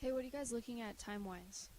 Hey, what are you guys looking at time-wise?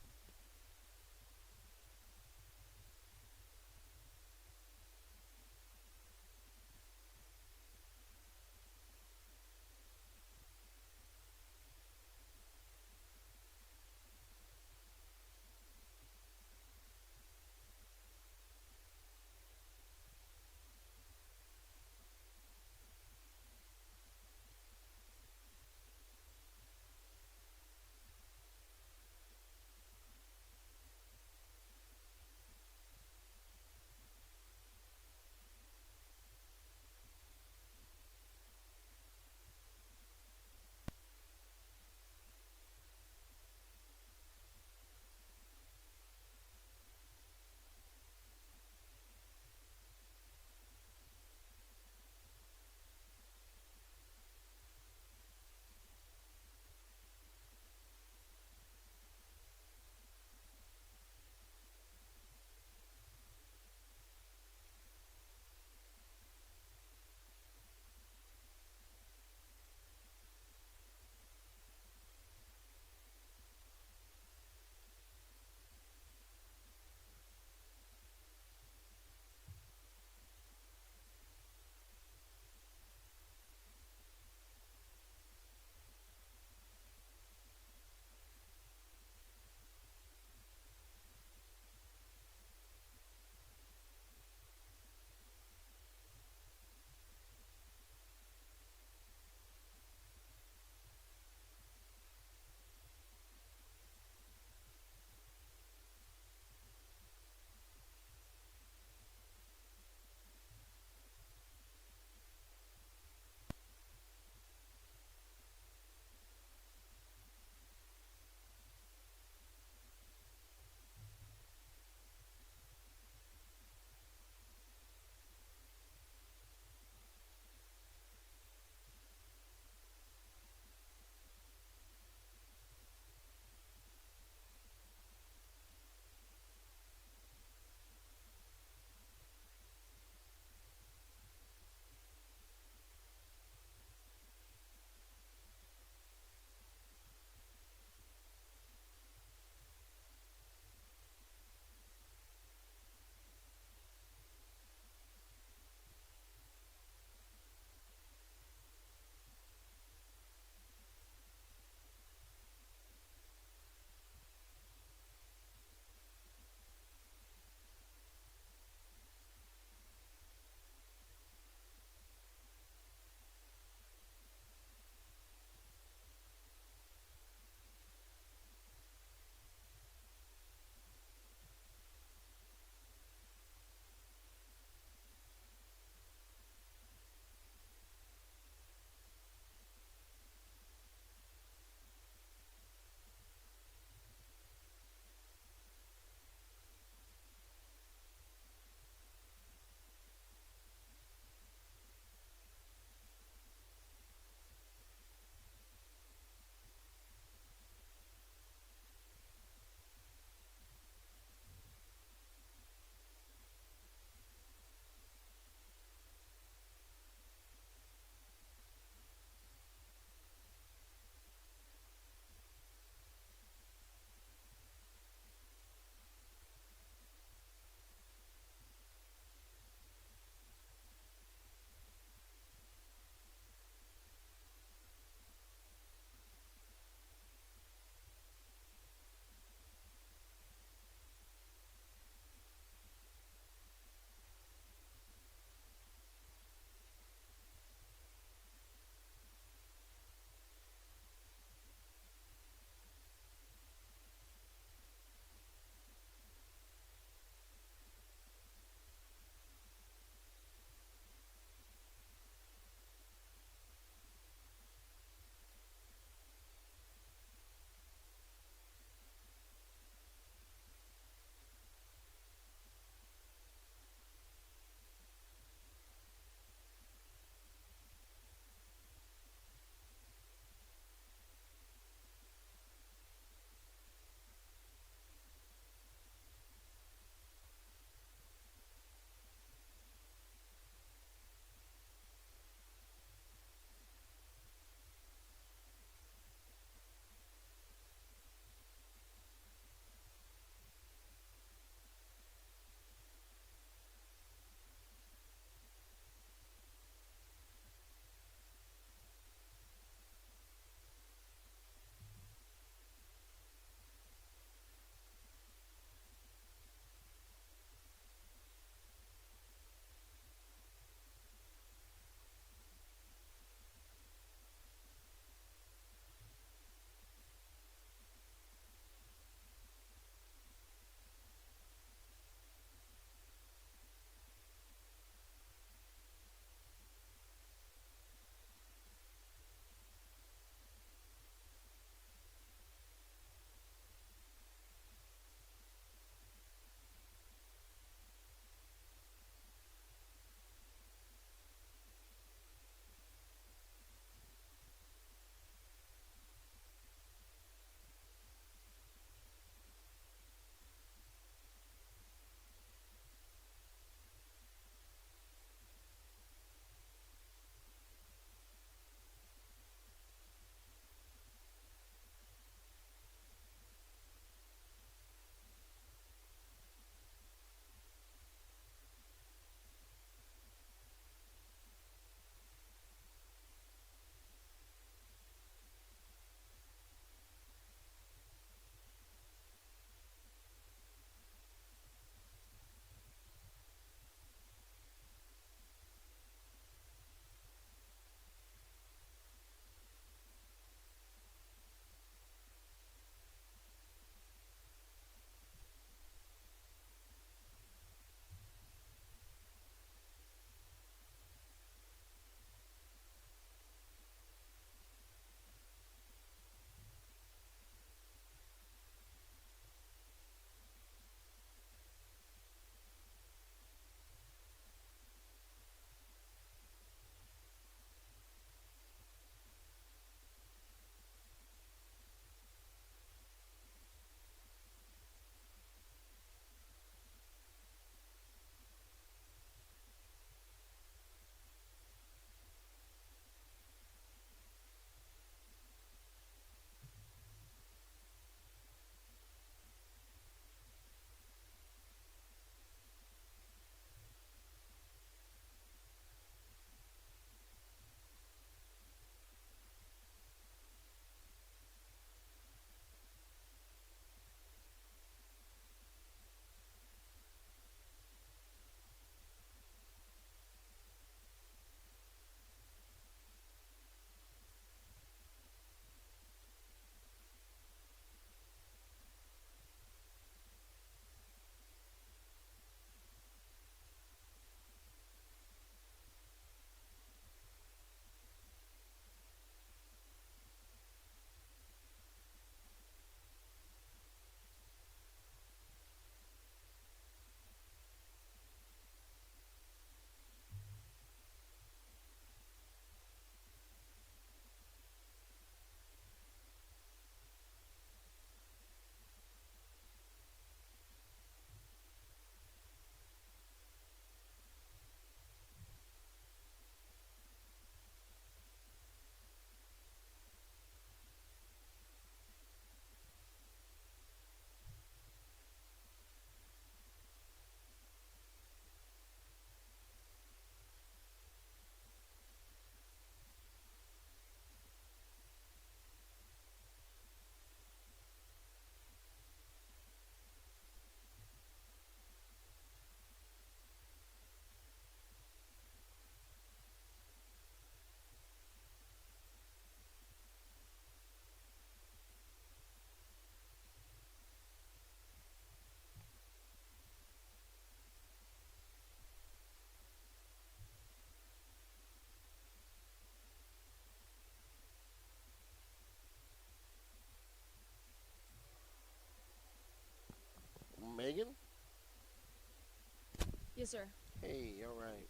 Yes, sir. Hey, all right.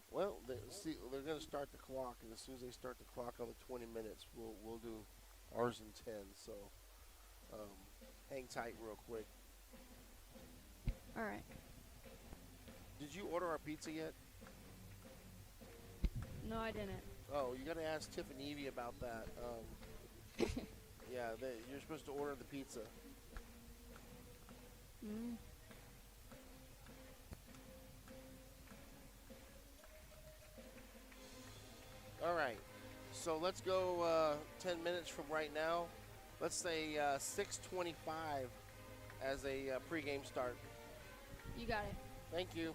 Well, see, they're going to start the clock, and as soon as they start the clock on the 20 minutes, we'll do ours in 10. So um, hang tight real quick. All right. Did you order our pizza yet? No, I didn't. Oh, you got to ask Tiff and Evie about that. Yeah, you're supposed to order the pizza. Mm. All right. So let's go 10 minutes from right now. Let's say 6:25 as a pregame start. You got it. Thank you.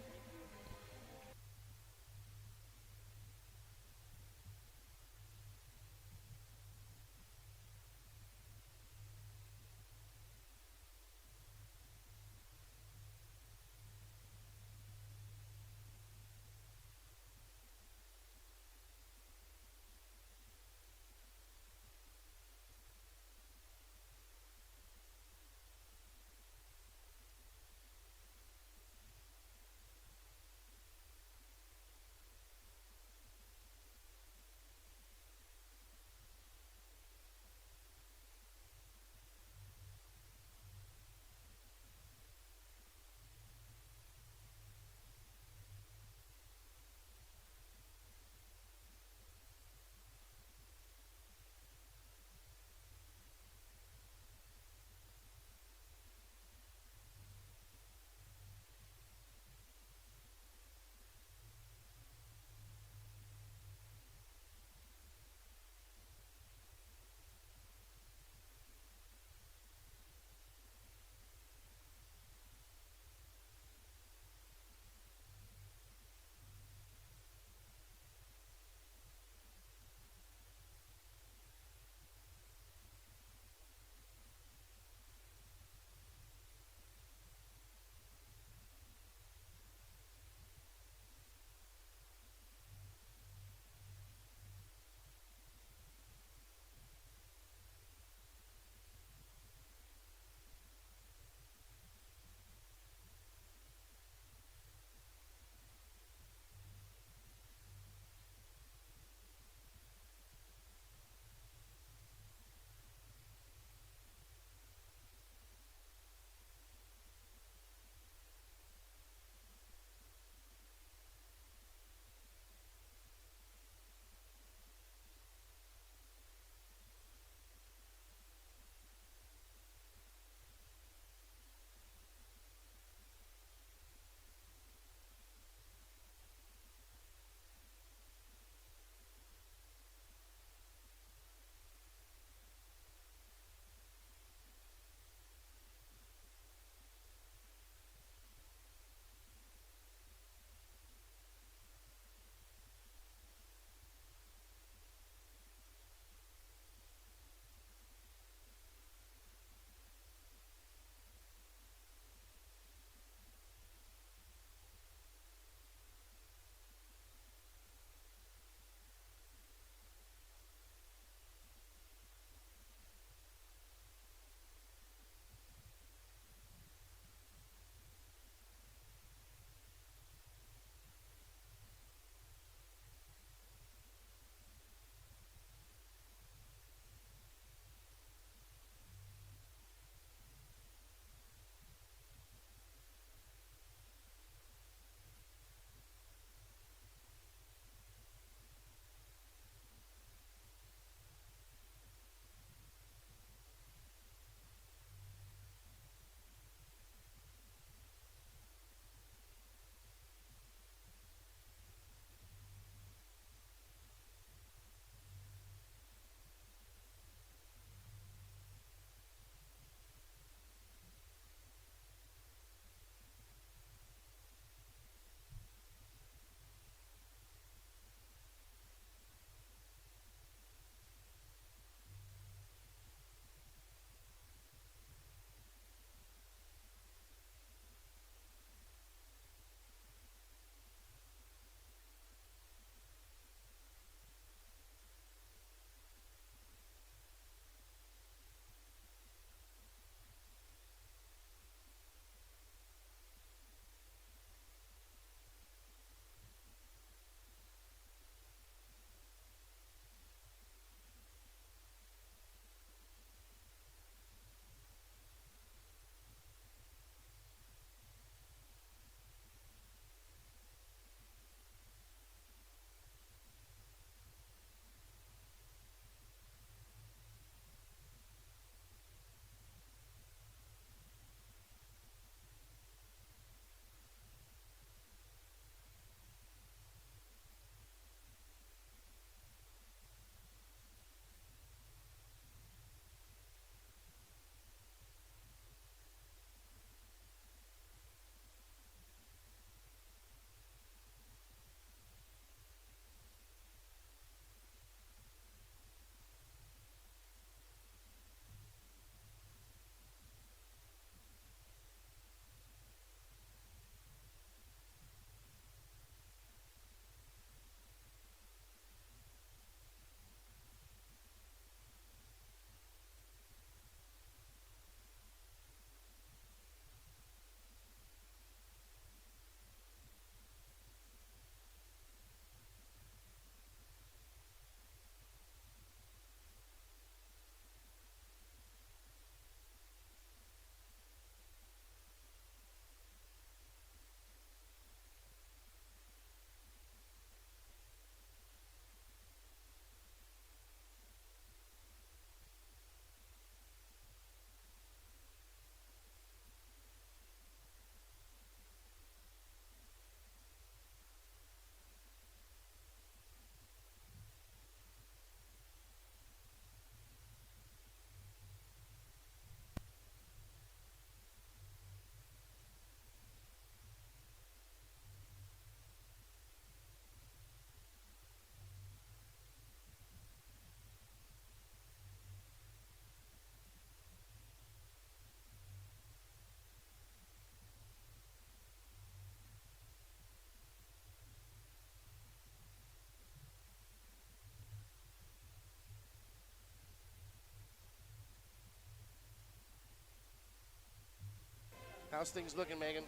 How's things looking, Megan?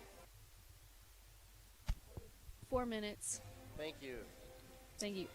4 minutes. Thank you. Thank you.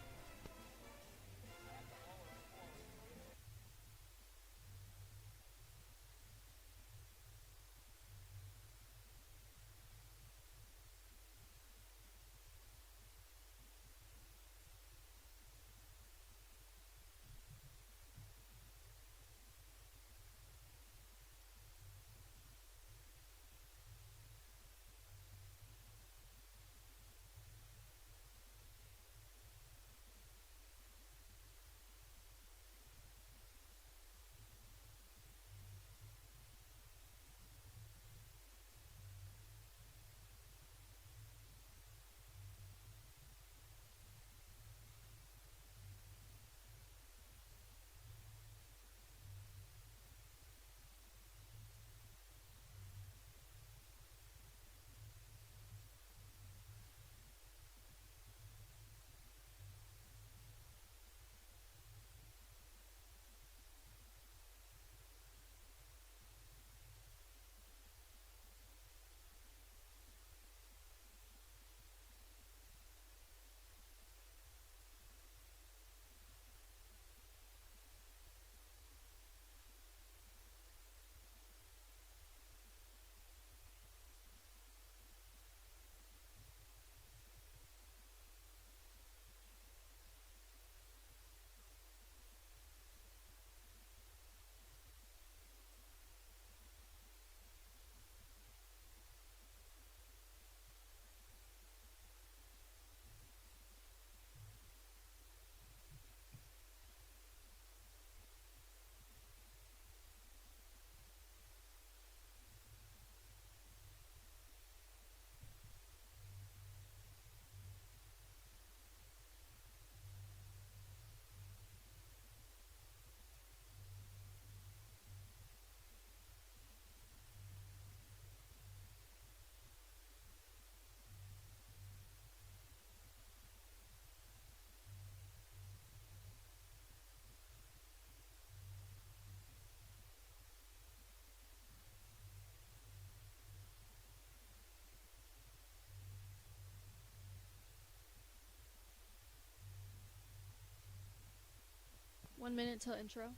One minute till intro.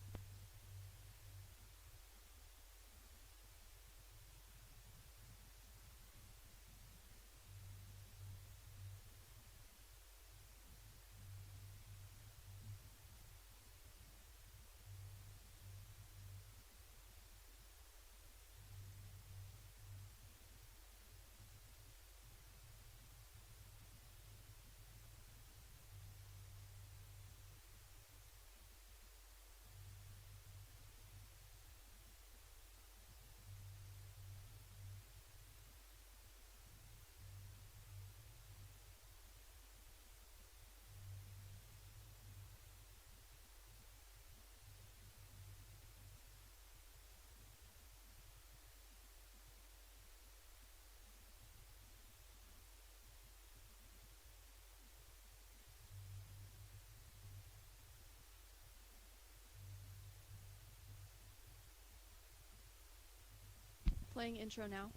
Playing intro now.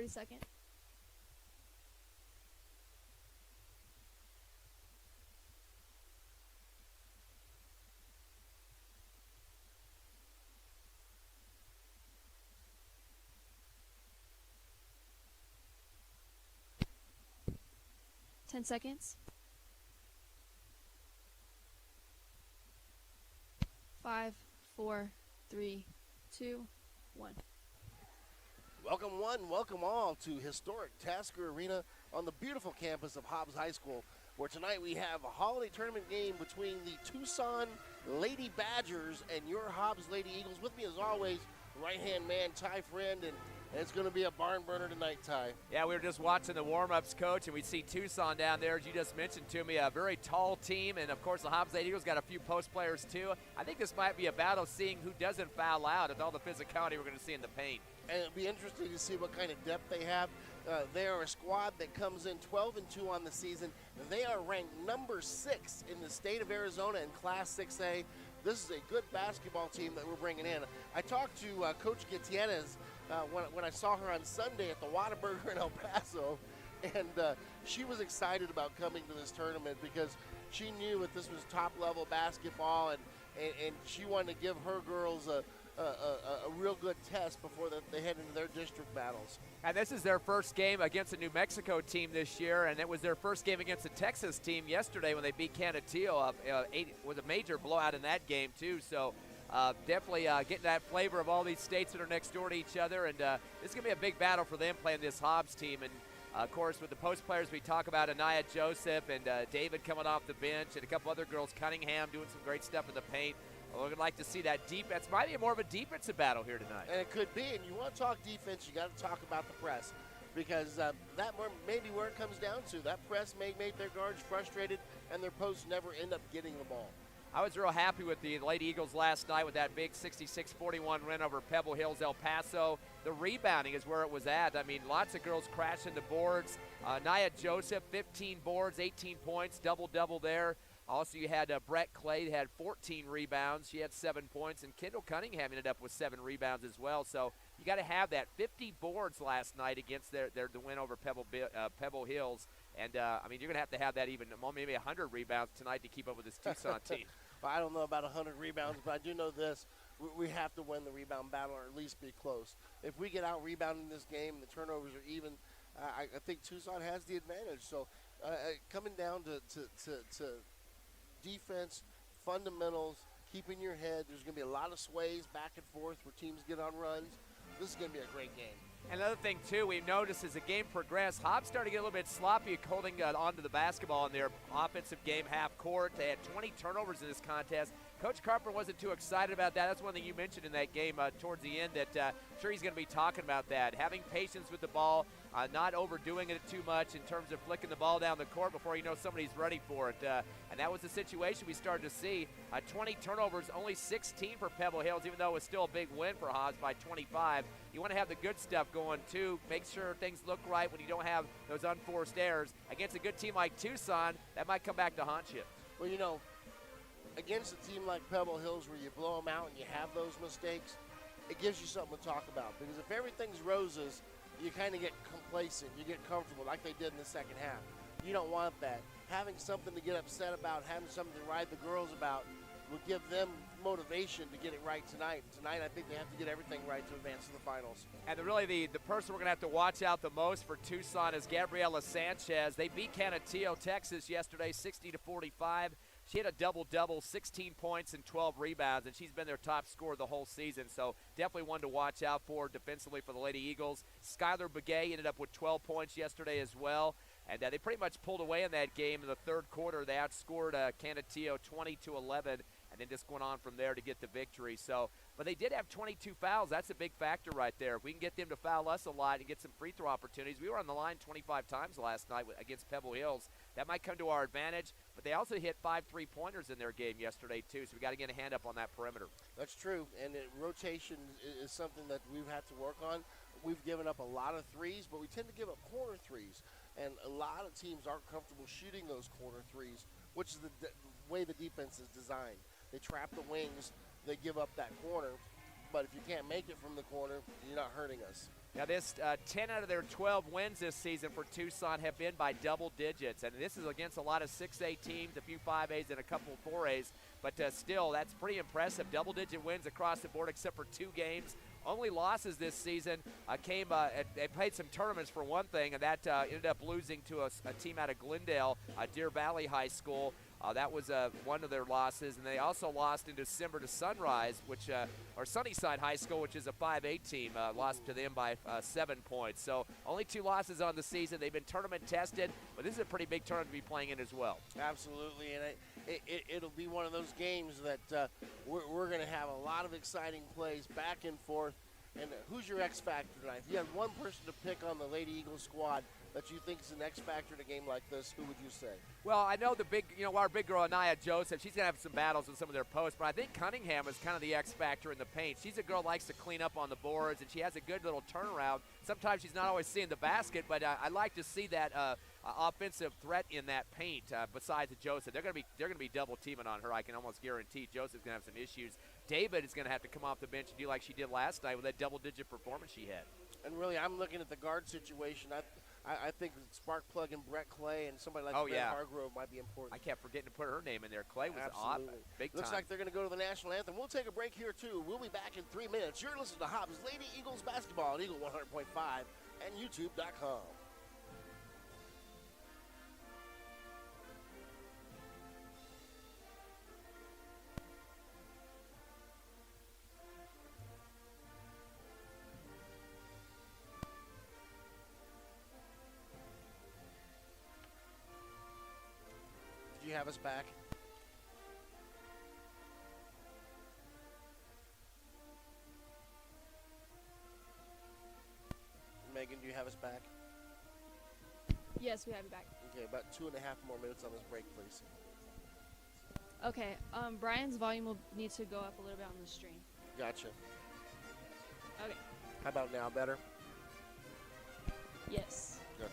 Second. 10 seconds. 5, 4, 3, 2, 1. Welcome one, welcome all to historic Tasker Arena on the beautiful campus of Hobbs High School, where tonight we have a holiday tournament game between the Tucson Lady Badgers and your Hobbs Lady Eagles. With me as always, right-hand man, Ty Friend, and and it's going to be a barn burner tonight, Ty. Yeah, we were just watching the warm-ups, Coach, and we see Tucson down there, as you just mentioned to me, a very tall team, and of course the Hobbs Lady Eagles got a few post players too. I think this might be a battle seeing who doesn't foul out with all the physicality we're going to see in the paint. And it'll be interesting to see what kind of depth they have. They are a squad that comes in 12-2 on the season. They are ranked number 6 in the state of Arizona in Class 6A. This is a good basketball team that we're bringing in. I talked to Coach Gutierrez when I saw her on Sunday at the Whataburger in El Paso, and she was excited about coming to this tournament because she knew that this was top-level basketball, and she wanted to give her girls a real good test before they head into their district battles. And this is their first game against a New Mexico team this year, and it was their first game against a Texas team yesterday when they beat Canutillo. It was a major blowout in that game, too. So definitely getting that flavor of all these states that are next door to each other. And this is going to be a big battle for them playing this Hobbs team. And, of course, with the post players we talk about, Anaya Joseph and David coming off the bench, and a couple other girls, Cunningham, doing some great stuff in the paint. We're going to like to see that defense. Might be more of a defensive battle here tonight. And it could be. And you want to talk defense, you got to talk about the press. Because that may be where it comes down to. That press may make their guards frustrated, and their posts never end up getting the ball. I was real happy with the Lady Eagles last night with that big 66-41 win over Pebble Hills, El Paso. The rebounding is where it was at. I mean, lots of girls crashing the boards. Nia Joseph, 15 boards, 18 points, double-double there. Also, you had Brett Clay had 14 rebounds. She had 7 points, and Kendall Cunningham ended up with 7 rebounds as well. So you got to have that. 50 boards last night against the win over Pebble Hills. And, I mean, you're going to have that even maybe 100 rebounds tonight to keep up with this Tucson team. Well, I don't know about 100 rebounds, but I do know this. We have to win the rebound battle or at least be close. If we get out-rebounded in this game and the turnovers are even, I think Tucson has the advantage. So coming down to defense, fundamentals, keeping your head. There's going to be a lot of sways back and forth where teams get on runs. This is going to be a great game. Another thing, too, we've noticed as the game progressed, Hobbs started to get a little bit sloppy holding onto the basketball in their offensive game half court. They had 20 turnovers in this contest. Coach Carper wasn't too excited about that. That's one thing you mentioned in that game towards the end that I'm sure he's going to be talking about that. Having patience with the ball, not overdoing it too much in terms of flicking the ball down the court before you know somebody's ready for it. And that was the situation we started to see. 20 turnovers, only 16 for Pebble Hills, even though it was still a big win for Hobbs by 25. You want to have the good stuff going, too. Make sure things look right when you don't have those unforced errors. Against a good team like Tucson, that might come back to haunt you. Well, you know, against a team like Pebble Hills where you blow them out and you have those mistakes, it gives you something to talk about. Because if everything's roses, you kind of get complacent. You get comfortable like they did in the second half. You don't want that. Having something to get upset about, having something to ride the girls about will give them motivation to get it right tonight. Tonight, I think they have to get everything right to advance to the finals. And the person we're going to have to watch out the most for Tucson is Gabriella Sanchez. They beat Canutillo, Texas yesterday, 60-45. She had a double-double, 16 points and 12 rebounds, and she's been their top scorer the whole season. So definitely one to watch out for defensively for the Lady Eagles. Skylar Begay ended up with 12 points yesterday as well. And they pretty much pulled away in that game in the third quarter. They outscored Canutillo 20-11, and then just went on from there to get the victory. So, but they did have 22 fouls. That's a big factor right there. If we can get them to foul us a lot and get some free throw opportunities, we were on the line 25 times last night against Pebble Hills. That might come to our advantage. But they also hit 5 3-pointers in their game yesterday too. So we got to get a hand up on that perimeter. That's true, and rotation is something that we've had to work on. We've given up a lot of threes, but we tend to give up corner threes. And a lot of teams aren't comfortable shooting those corner threes, which is the way the defense is designed. They trap the wings, they give up that corner, but if you can't make it from the corner, you're not hurting us. Now this 10 out of their 12 wins this season for Tucson have been by double digits, and this is against a lot of 6A teams, a few 5As and a couple of 4As, but still that's pretty impressive. Double-digit wins across the board except for 2 games. Only losses this season came they played some tournaments for one thing, and that ended up losing to a team out of Glendale, Deer Valley High School. That was one of their losses, and they also lost in December to Sunrise, or Sunnyside High School, which is a 5A team, lost to them by 7 points. So only 2 losses on the season. They've been tournament tested, but this is a pretty big tournament to be playing in as well. Absolutely, and it'll be one of those games that we're going to have a lot of exciting plays back and forth. And who's your X factor tonight? If you had one person to pick on the Lady Eagles squad that you think is an X factor in a game like this, who would you say? Well, I know our big girl, Anaya Joseph, she's going to have some battles with some of their posts, but I think Cunningham is kind of the X factor in the paint. She's a girl who likes to clean up on the boards, and she has a good little turnaround. Sometimes she's not always seeing the basket, but I like to see that offensive threat in that paint besides Joseph. They're going to be double teaming on her, I can almost guarantee. Joseph's going to have some issues. David is going to have to come off the bench and do like she did last night with that double-digit performance she had. And really, I'm looking at the guard situation. I think Sparkplug and Brett Clay and somebody like Brett Hargrove might be important. I kept forgetting to put her name in there. Clay was big time. Looks like they're going to go to the national anthem. We'll take a break here, too. We'll be back in 3 minutes. You're listening to Hobbs Lady Eagles basketball at Eagle 100.5 and YouTube.com. Do you have us back? Megan, do you have us back? Yes, we have you back. Okay, about 2.5 more minutes on this break, please. Okay, Brian's volume will need to go up a little bit on the stream. Gotcha. Okay. How about now? Better? Yes. Gotcha.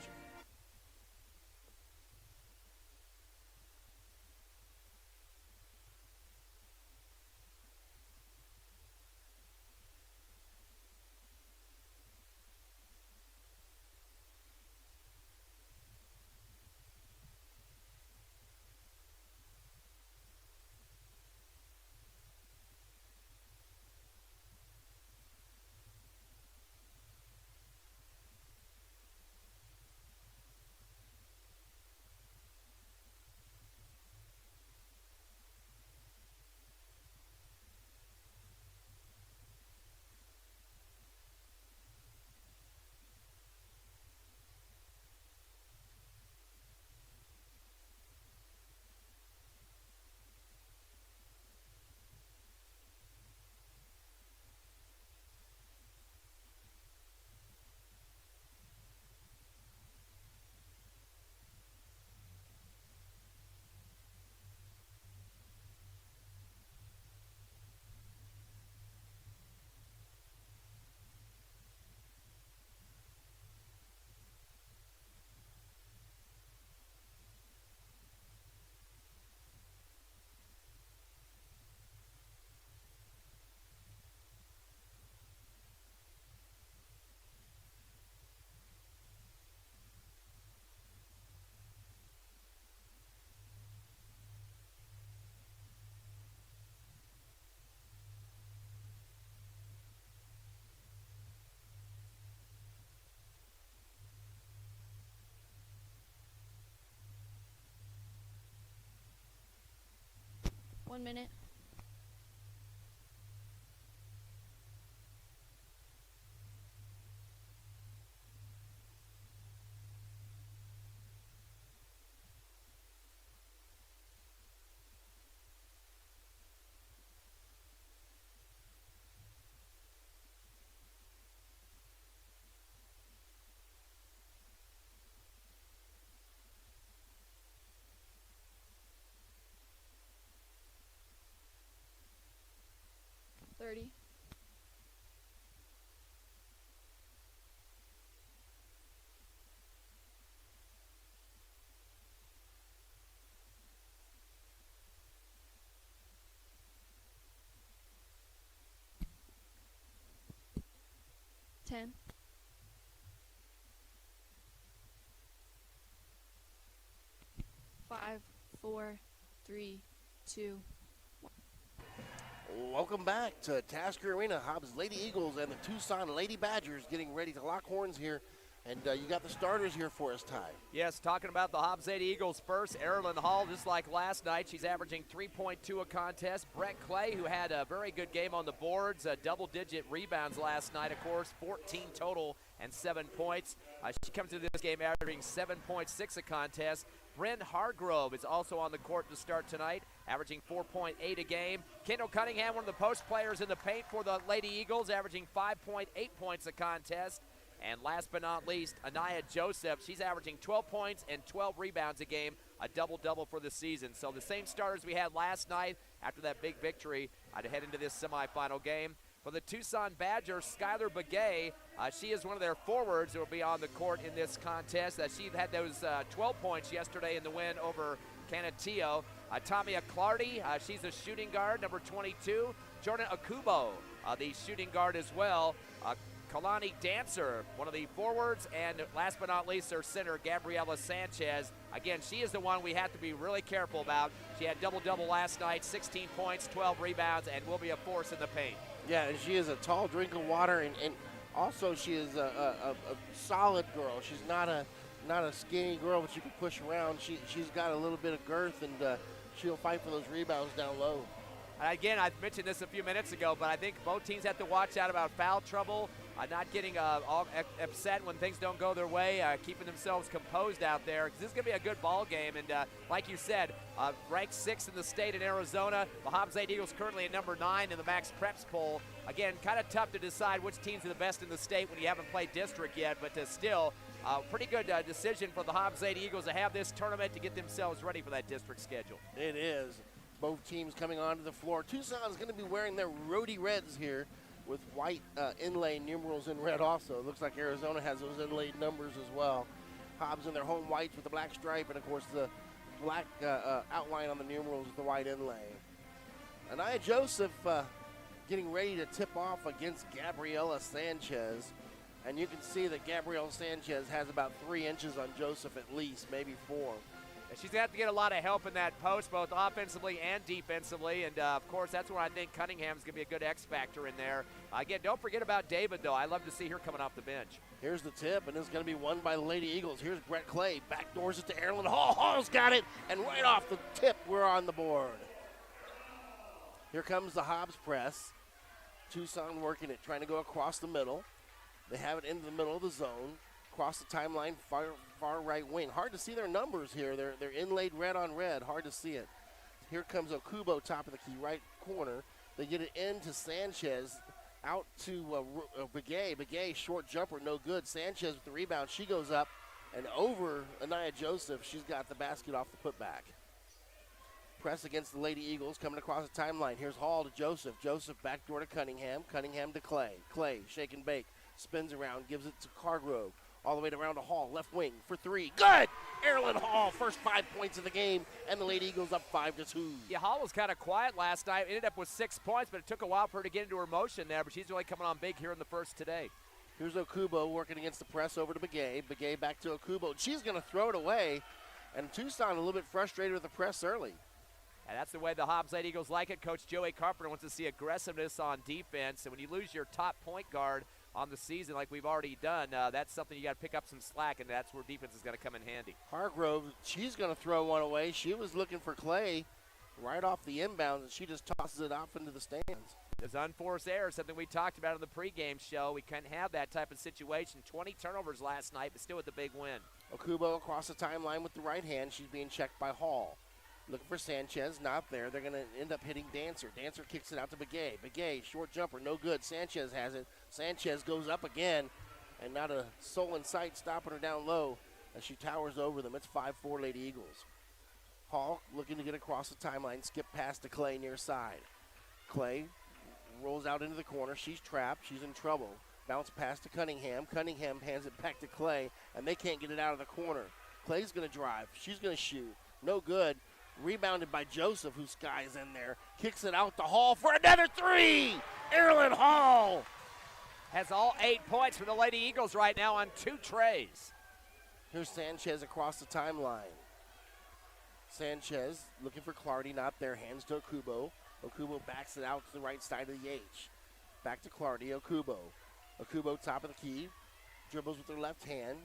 One minute. $30. $10. 5, 4, 3, 2. Welcome back to Tasker Arena. Hobbs Lady Eagles and the Tucson Lady Badgers getting ready to lock horns here. And you got the starters here for us, Ty. Yes, talking about the Hobbs Lady Eagles first. Erilyn Hall, just like last night, she's averaging 3.2 a contest. Brett Clay, who had a very good game on the boards, double-digit rebounds last night, of course, 14 total and 7 points. She comes into this game averaging 7.6 a contest. Bryn Hargrove is also on the court to start tonight, averaging 4.8 a game. Kendall Cunningham, one of the post players in the paint for the Lady Eagles, averaging 5.8 points a contest. And last but not least, Anaya Joseph. She's averaging 12 points and 12 rebounds a game, a double-double for the season. So the same starters we had last night after that big victory to head into this semifinal game. For the Tucson Badgers, Skylar Begay, she is one of their forwards who will be on the court in this contest. She had those 12 points yesterday in the win over Canutillo. Tamia Clardy, she's a shooting guard, number 22. Jordan Akubo, the shooting guard as well. Kalani Dancer, one of the forwards, and last but not least, their center, Gabriella Sanchez. Again, she is the one we have to be really careful about. She had double-double last night, 16 points, 12 rebounds, and will be a force in the paint. Yeah, and she is a tall drink of water, and also she is a solid girl. She's not a skinny girl, but you can push around. She's got a little bit of girth, and she'll fight for those rebounds down low. Again, I mentioned this a few minutes ago, but I think both teams have to watch out about foul trouble, not getting all upset when things don't go their way, keeping themselves composed out there, because this is going to be a good ball game. And like you said, ranked 6th in the state in Arizona. The Hobbs Lady Eagles currently at number 9 in the Max Preps poll. Again, kind of tough to decide which teams are the best in the state when you haven't played district yet, but still pretty good decision for the Hobbs Lady Eagles to have this tournament to get themselves ready for that district schedule. It is. Both teams coming onto the floor. Tucson's going to be wearing their Rhodey Reds here with white inlay numerals in red also. It looks like Arizona has those inlaid numbers as well. Hobbs in their home whites with the black stripe, and of course the black outline on the numerals with the white inlay. Anaya Joseph getting ready to tip off against Gabriella Sanchez. And you can see that Gabriella Sanchez has about 3 inches on Joseph at least, maybe 4. She's going to have to get a lot of help in that post, both offensively and defensively. And, of course, that's where I think Cunningham's going to be a good X factor in there. Again, don't forget about David, though. I love to see her coming off the bench. Here's the tip, and it's going to be won by the Lady Eagles. Here's Brett Clay. Backdoors it to Erilyn Hall. Hall's got it, and right off the tip, we're on the board. Here comes the Hobbs press. Tucson working it, trying to go across the middle. They have it into the middle of the zone. Across the timeline, far right wing. Hard to see their numbers here. They're inlaid red on red. Hard to see it. Here comes Okubo, top of the key, right corner. They get it into Sanchez, out to Begay. Begay, short jumper, no good. Sanchez with the rebound. She goes up and over Anaya Joseph. She's got the basket off the putback. Press against the Lady Eagles coming across the timeline. Here's Hall to Joseph. Joseph backdoor to Cunningham. Cunningham to Clay. Clay, shake and bake. Spins around, gives it to Cargrove. All the way around to Hall, left wing for 3. Good! Erilyn Hall, first 5 points of the game, and the Lady Eagles up 5-2. Yeah, Hall was kind of quiet last night. Ended up with 6 points, but it took a while for her to get into her motion there, but she's really coming on big here in the first today. Here's Okubo working against the press over to Begay. Begay back to Okubo. She's going to throw it away, and Tucson a little bit frustrated with the press early. And that's the way the Hobbs Lady Eagles like it. Coach Joey Carpenter wants to see aggressiveness on defense, and when you lose your top point guard on the season like we've already done, that's something you got to pick up some slack, and that's where defense is going to come in handy. Hargrove, she's going to throw one away. She was looking for Clay right off the inbound, and she just tosses it off into the stands. There's unforced error, something we talked about in the pregame show. We can't have that type of situation. 20 turnovers last night, but still with the big win. Okubo across the timeline with the right hand. She's being checked by Hall. Looking for Sanchez, not there. They're going to end up hitting Dancer. Dancer kicks it out to Begay. Begay, short jumper, no good. Sanchez has it. Sanchez goes up again, and not a soul in sight stopping her down low as she towers over them. It's 5-4 Lady Eagles. Hall looking to get across the timeline, skip past to Clay near side. Clay rolls out into the corner. She's trapped. She's in trouble. Bounce pass to Cunningham. Cunningham hands it back to Clay, and they can't get it out of the corner. Clay's going to drive. She's going to shoot. No good. Rebounded by Joseph, who skies in there. Kicks it out to Hall for another 3. Erilyn Hall has all 8 points for the Lady Eagles right now on 2 trays. Here's Sanchez across the timeline. Sanchez looking for Clardy, not there. Hands to Okubo. Okubo backs it out to the right side of the H. Back to Clardy. Okubo. Okubo top of the key. Dribbles with her left hand.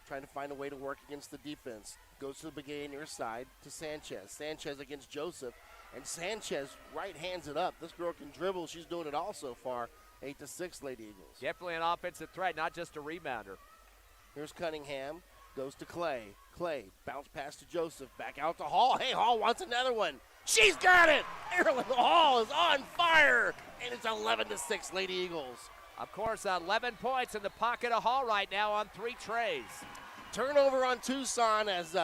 Trying to find a way to work against the defense. Goes to the Begay near side to Sanchez. Sanchez against Joseph. And Sanchez right hands it up. This girl can dribble. She's doing it all so far. 8-6 Lady Eagles. Definitely an offensive threat, not just a rebounder. Here's Cunningham. Goes to Clay. Clay bounce pass to Joseph. Back out to Hall. Hey, Hall wants another one. She's got it! Marilyn Hall is on fire, and it's 11-6 Lady Eagles. Of course, 11 points in the pocket of Hall right now on 3 trays. Turnover on Tucson as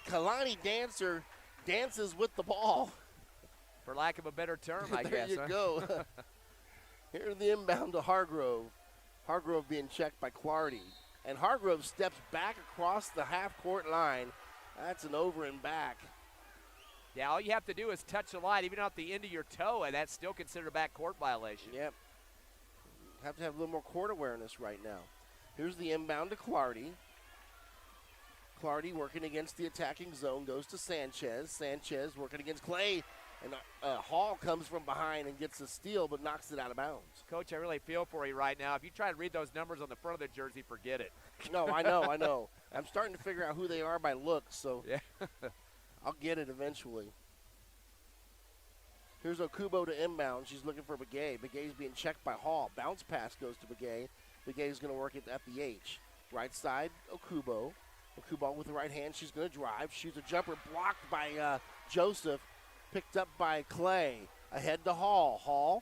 Kalani Dancer dances with the ball. For lack of a better term, I there guess. You go. Here's the inbound to Hargrove. Hargrove being checked by Clardy. And Hargrove steps back across the half-court line. That's an over and back. Yeah, all you have to do is touch the line, even off the end of your toe, and that's still considered a backcourt violation. Yep. Have to have a little more court awareness right now. Here's the inbound to Clardy. Clardy working against the attacking zone, goes to Sanchez. Sanchez working against Clay. And Hall comes from behind and gets a steal but knocks it out of bounds. Coach, I really feel for you right now. If you try to read those numbers on the front of the jersey, forget it. No, I know. I'm starting to figure out who they are by looks, so yeah. I'll get it eventually. Here's Okubo to inbound. She's looking for Begay. Begay's being checked by Hall. Bounce pass goes to Begay. Begay's going to work it at the H. Right side, Okubo. Okubo with the right hand. She's going to drive. Shoots a jumper blocked by Joseph. Picked up by Clay. Ahead to Hall. Hall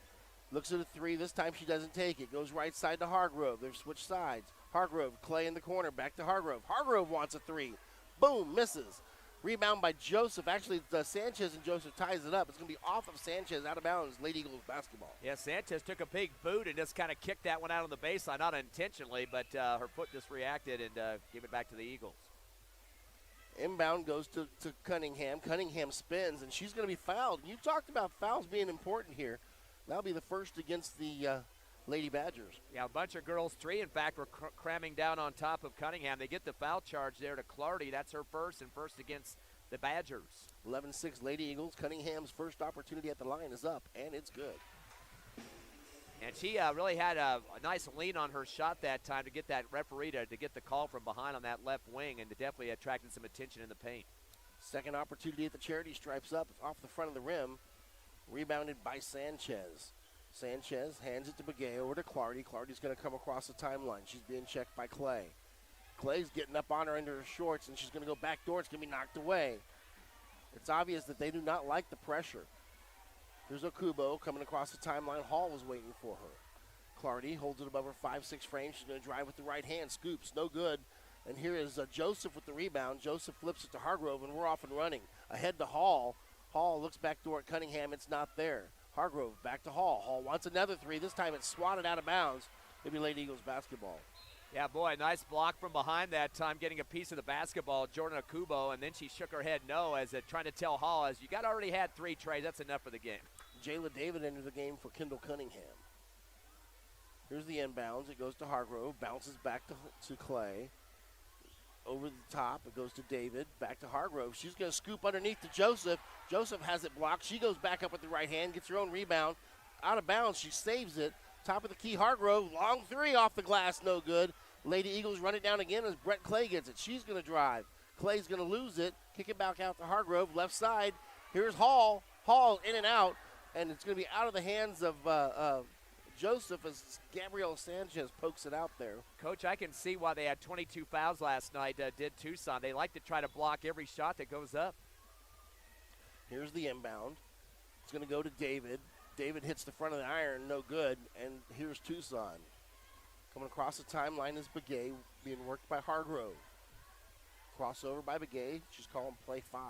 looks at a 3. This time she doesn't take it. Goes right side to Hargrove. They've switched sides. Hargrove, Clay in the corner. Back to Hargrove. Hargrove wants a 3. Boom, misses. Rebound by Joseph. Actually, Sanchez and Joseph ties it up. It's going to be off of Sanchez, out of bounds, Lady Eagles basketball. Yeah, Sanchez took a big boot and just kind of kicked that one out on the baseline, not intentionally, but her foot just reacted and gave it back to the Eagles. Inbound goes to Cunningham. Cunningham spins, and she's going to be fouled. You talked about fouls being important here. That'll be the first against the Lady Badgers. Yeah, a bunch of girls, 3, in fact, were cramming down on top of Cunningham. They get the foul charge there to Clardy. That's her first, and first against the Badgers. 11-6 Lady Eagles. Cunningham's first opportunity at the line is up, and it's good. And she really had a nice lean on her shot that time to get that referee to get the call from behind on that left wing, and it definitely attracted some attention in the paint. Second opportunity at the charity stripes up. It's off the front of the rim. Rebounded by Sanchez. Sanchez hands it to Begay over to Clardy. Clardy's going to come across the timeline. She's being checked by Clay. Clay's getting up on her under her shorts, and she's going to go back door. It's going to be knocked away. It's obvious that they do not like the pressure. There's Okubo coming across the timeline. Hall was waiting for her. Clardy holds it above her 5'6" frame. She's going to drive with the right hand. Scoops, no good. And here is Joseph with the rebound. Joseph flips it to Hargrove, and we're off and running. Ahead to Hall. Hall looks back door at Cunningham. It's not there. Hargrove back to Hall. Hall wants another 3. This time it's swatted out of bounds. Maybe Lady Eagles basketball. Yeah, boy, nice block from behind that time, getting a piece of the basketball, Jordan Okubo, and then she shook her head no as trying to tell Hall, as you already had 3 trays, that's enough for the game. Jayla David entered the game for Kendall Cunningham. Here's the inbounds. It goes to Hargrove, bounces back to Clay. Over the top, it goes to David, back to Hargrove. She's going to scoop underneath to Joseph. Joseph has it blocked. She goes back up with the right hand, gets her own rebound. Out of bounds, she saves it. Top of the key, Hargrove, long 3 off the glass, no good. Lady Eagles run it down again as Brett Clay gets it. She's going to drive. Clay's going to lose it, kick it back out to Hargrove, left side. Here's Hall. Hall in and out, and it's going to be out of the hands of Joseph as Gabriella Sanchez pokes it out there. Coach, I can see why they had 22 fouls last night, did Tucson. They like to try to block every shot that goes up. Here's the inbound. It's going to go to David. David hits the front of the iron, no good, and here's Tucson. Coming across the timeline is Begay, being worked by Hargrove. Crossover by Begay. She's calling play 5.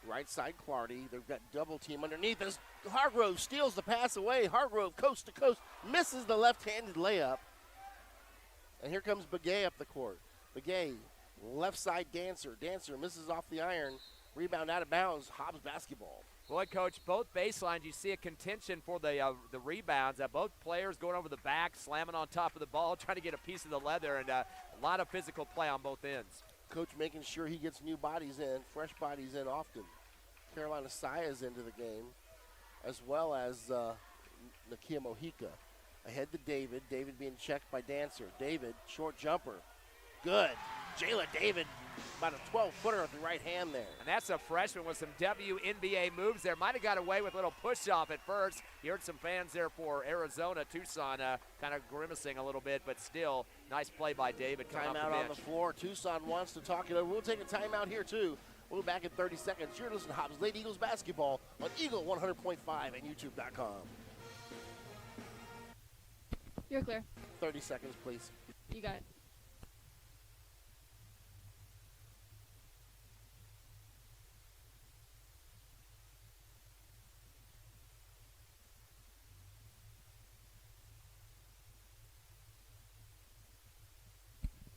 Right side, Clardy. They've got double team underneath us. Hargrove steals the pass away. Hargrove, coast to coast, misses the left-handed layup. And here comes Begay up the court. Begay, left side Dancer. Dancer misses off the iron. Rebound out of bounds. Hobbs basketball. Boy, Coach, both baselines, you see a contention for the rebounds. Both players going over the back, slamming on top of the ball, trying to get a piece of the leather, and a lot of physical play on both ends. Coach making sure he gets new bodies in, fresh bodies in often. Carolina Saya's into the game, as well as Nakia Mojica. Ahead to David. David being checked by Dancer. David, short jumper. Good. Jayla David, about a 12-footer at the right hand there. And that's a freshman with some WNBA moves there. Might have got away with a little push-off at first. You heard some fans there for Arizona, Tucson, kind of grimacing a little bit, but still, nice play by David coming off the bench. Timeout on the floor. Tucson wants to talk it over. We'll take a timeout here, too. We'll be back in 30 seconds. You're listening to Hobbs Lady Eagles basketball on Eagle 100.5 and YouTube.com. You're clear. 30 seconds, please. You got it.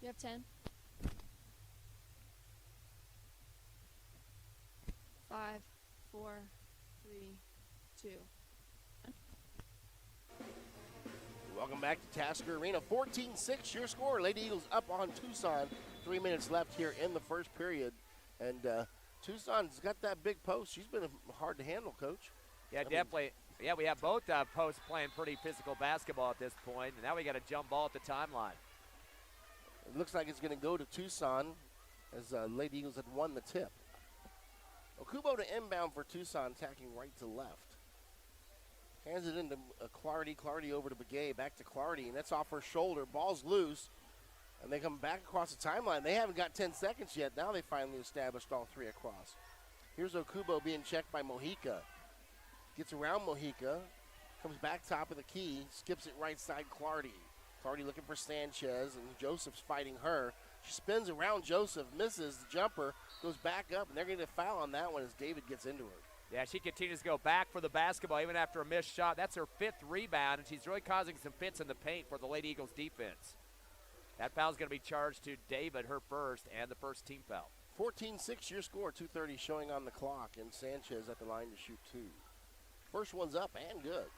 You have 10. 5, 4, 3, 2. Welcome back to Tasker Arena. 14-6 your score. Lady Eagles up on Tucson. 3 minutes left here in the first period. And Tucson's got that big post. She's been hard to handle, Coach. Yeah, definitely. Yeah, we have both posts playing pretty physical basketball at this point. And now we got a jump ball at the timeline. It looks like it's going to go to Tucson as Lady Eagles had won the tip. Okubo to inbound for Tucson, attacking right to left. Hands it into Clardy. Clardy over to Begay. Back to Clardy, and that's off her shoulder. Ball's loose, and they come back across the timeline. They haven't got 10 seconds yet. Now they finally established all three across. Here's Okubo being checked by Mojica. Gets around Mojica. Comes back top of the key. Skips it right side Clardy. Clardy looking for Sanchez, and Joseph's fighting her. She spins around Joseph, misses the jumper, goes back up, and they're going to foul on that one as David gets into her. Yeah, she continues to go back for the basketball even after a missed shot. That's her 5th rebound, and she's really causing some fits in the paint for the Lady Eagles defense. That foul's going to be charged to David, her first, and the first team foul. 14-6 your score, 2:30 showing on the clock, and Sanchez at the line to shoot two. First one's up and good.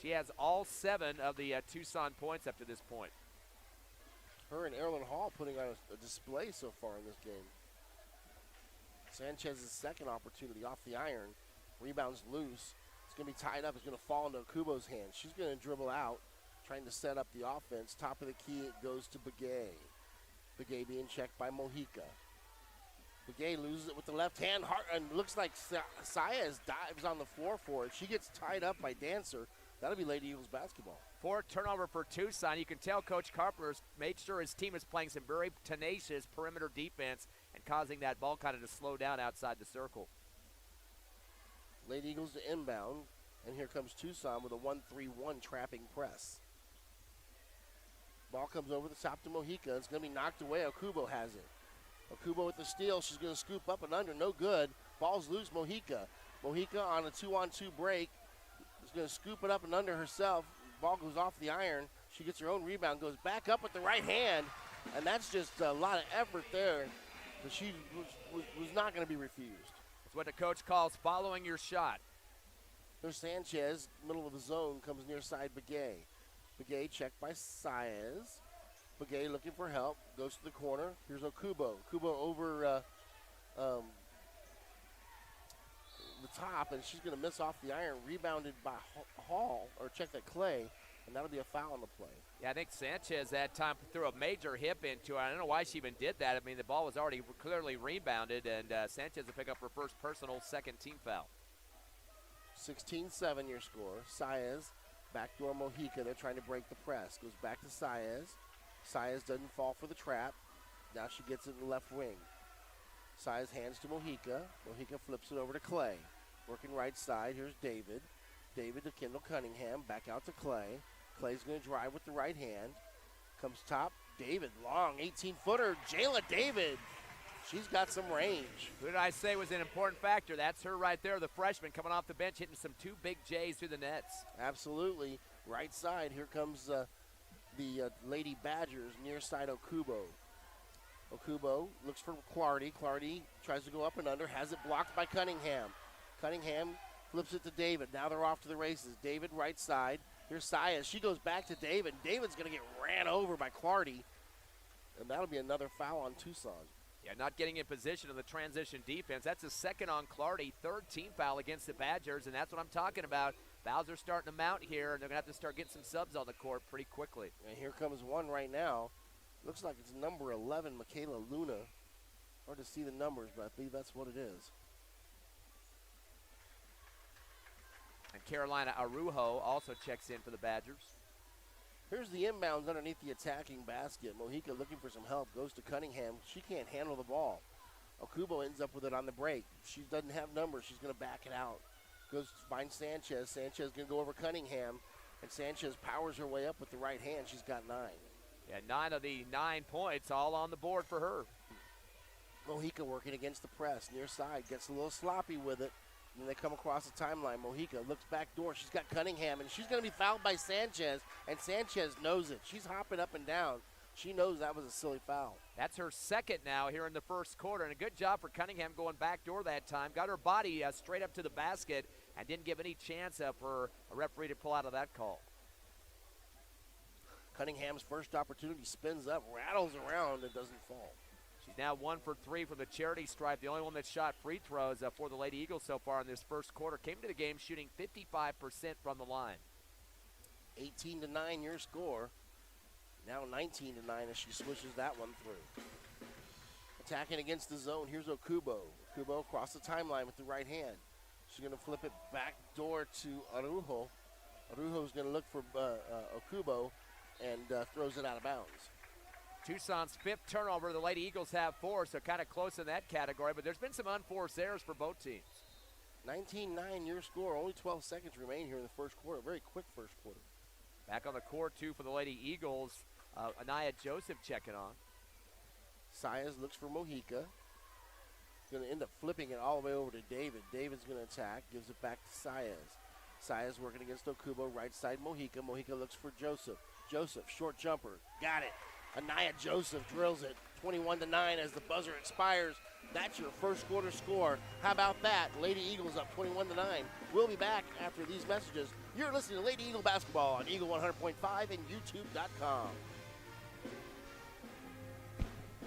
She has all 7 of the Tucson points up to this point. Her and Erilyn Hall putting on a display so far in this game. Sanchez's second opportunity off the iron. Rebounds loose. It's going to be tied up. It's going to fall into Okubo's hands. She's going to dribble out, trying to set up the offense. Top of the key, it goes to Begay. Begay being checked by Mojica. Begay loses it with the left hand. And looks like Saez dives on the floor for it. She gets tied up by Dancer. That'll be Lady Eagles basketball. 4th turnover for Tucson. You can tell Coach Carpenter's made sure his team is playing some very tenacious perimeter defense and causing that ball kind of to slow down outside the circle. Lady Eagles to inbound, and here comes Tucson with a 1-3-1 trapping press. Ball comes over the top to Mojica. It's going to be knocked away. Okubo has it. Okubo with the steal. She's going to scoop up and under. No good. Ball's loose. Mojica. Mojica on a 2-on-2 break. Is going to scoop it up and under herself. Ball goes off the iron. She gets her own rebound, goes back up with the right hand, and that's just a lot of effort there. But she was not going to be refused. It's what the coach calls following your shot. There's Sanchez, middle of the zone, comes near side Begay. Begay checked by Saez. Begay looking for help, goes to the corner. Here's Okubo. Okubo over the top, and she's going to miss off the iron, rebounded by Hall, or check that Clay, and that'll be a foul on the play. Yeah, I think Sanchez that time threw a major hip into it. I don't know why she even did that. I mean, the ball was already clearly rebounded, and Sanchez will pick up her first personal second team foul. 16-7 your score. Saez, backdoor Mojica. They're trying to break the press. Goes back to Saez. Saez doesn't fall for the trap. Now she gets it in the left wing. Saez hands to Mojica. Mojica flips it over to Clay. Working right side. Here's David. David to Kendall Cunningham. Back out to Clay. Clay's going to drive with the right hand. Comes top. David, long 18-footer. Jayla David. She's got some range. Who did I say was an important factor? That's her right there, the freshman coming off the bench, hitting some 2 big J's through the nets. Absolutely. Right side. Here comes the Lady Badgers near side Okubo. Okubo looks for Clardy. Clardy tries to go up and under. Has it blocked by Cunningham. Cunningham flips it to David. Now they're off to the races. David right side. Here's Saez. She goes back to David. David's going to get ran over by Clardy. And that'll be another foul on Tucson. Yeah, not getting in position in the transition defense. That's a second on Clardy, 3rd team foul against the Badgers, and that's what I'm talking about. Fouls are starting to mount here, and they're going to have to start getting some subs on the court pretty quickly. And here comes one right now. Looks like it's number 11, Michaela Luna. Hard to see the numbers, but I believe that's what it is. And Carolina Arujo also checks in for the Badgers. Here's the inbounds underneath the attacking basket. Mojica looking for some help. Goes to Cunningham. She can't handle the ball. Okubo ends up with it on the break. She doesn't have numbers. She's going to back it out. Goes to find Sanchez. Sanchez going to go over Cunningham. And Sanchez powers her way up with the right hand. She's got 9. Yeah, 9 of the 9 points all on the board for her. Mojica working against the press. Near side. Gets a little sloppy with it. And then they come across the timeline. Mojica looks back door. She's got Cunningham. And she's going to be fouled by Sanchez. And Sanchez knows it. She's hopping up and down. She knows that was a silly foul. That's her second now here in the first quarter. And a good job for Cunningham going back door that time. Got her body straight up to the basket and didn't give any chance for a referee to pull out of that call. Cunningham's first opportunity spins up, rattles around, and doesn't fall. She's now 1 for 3 from the charity stripe. The only one that shot free throws for the Lady Eagles so far in this first quarter. Came to the game shooting 55% from the line. 18-9 your score. Now 19-9 as she swishes that one through. Attacking against the zone, here's Okubo. Okubo across the timeline with the right hand. She's going to flip it back door to Araujo. Araujo's going to look for Okubo and throws it out of bounds. Tucson's 5th turnover. The Lady Eagles have 4, so kind of close in that category, but there's been some unforced errors for both teams. 19-9 your score. Only 12 seconds remain here in the first quarter. Very quick first quarter. Back on the court, too, for the Lady Eagles. Anaya Joseph checking on. Saez looks for Mojica. Going to end up flipping it all the way over to David. David's going to attack. Gives it back to Saez. Saez working against Okubo. Right side Mojica. Mojica looks for Joseph. Joseph, short jumper. Got it. Anaya Joseph drills it. 21-9 as the buzzer expires. That's your first quarter score. How about that? Lady Eagles up 21-9. We'll be back after these messages. You're listening to Lady Eagle Basketball on Eagle 100.5 and YouTube.com.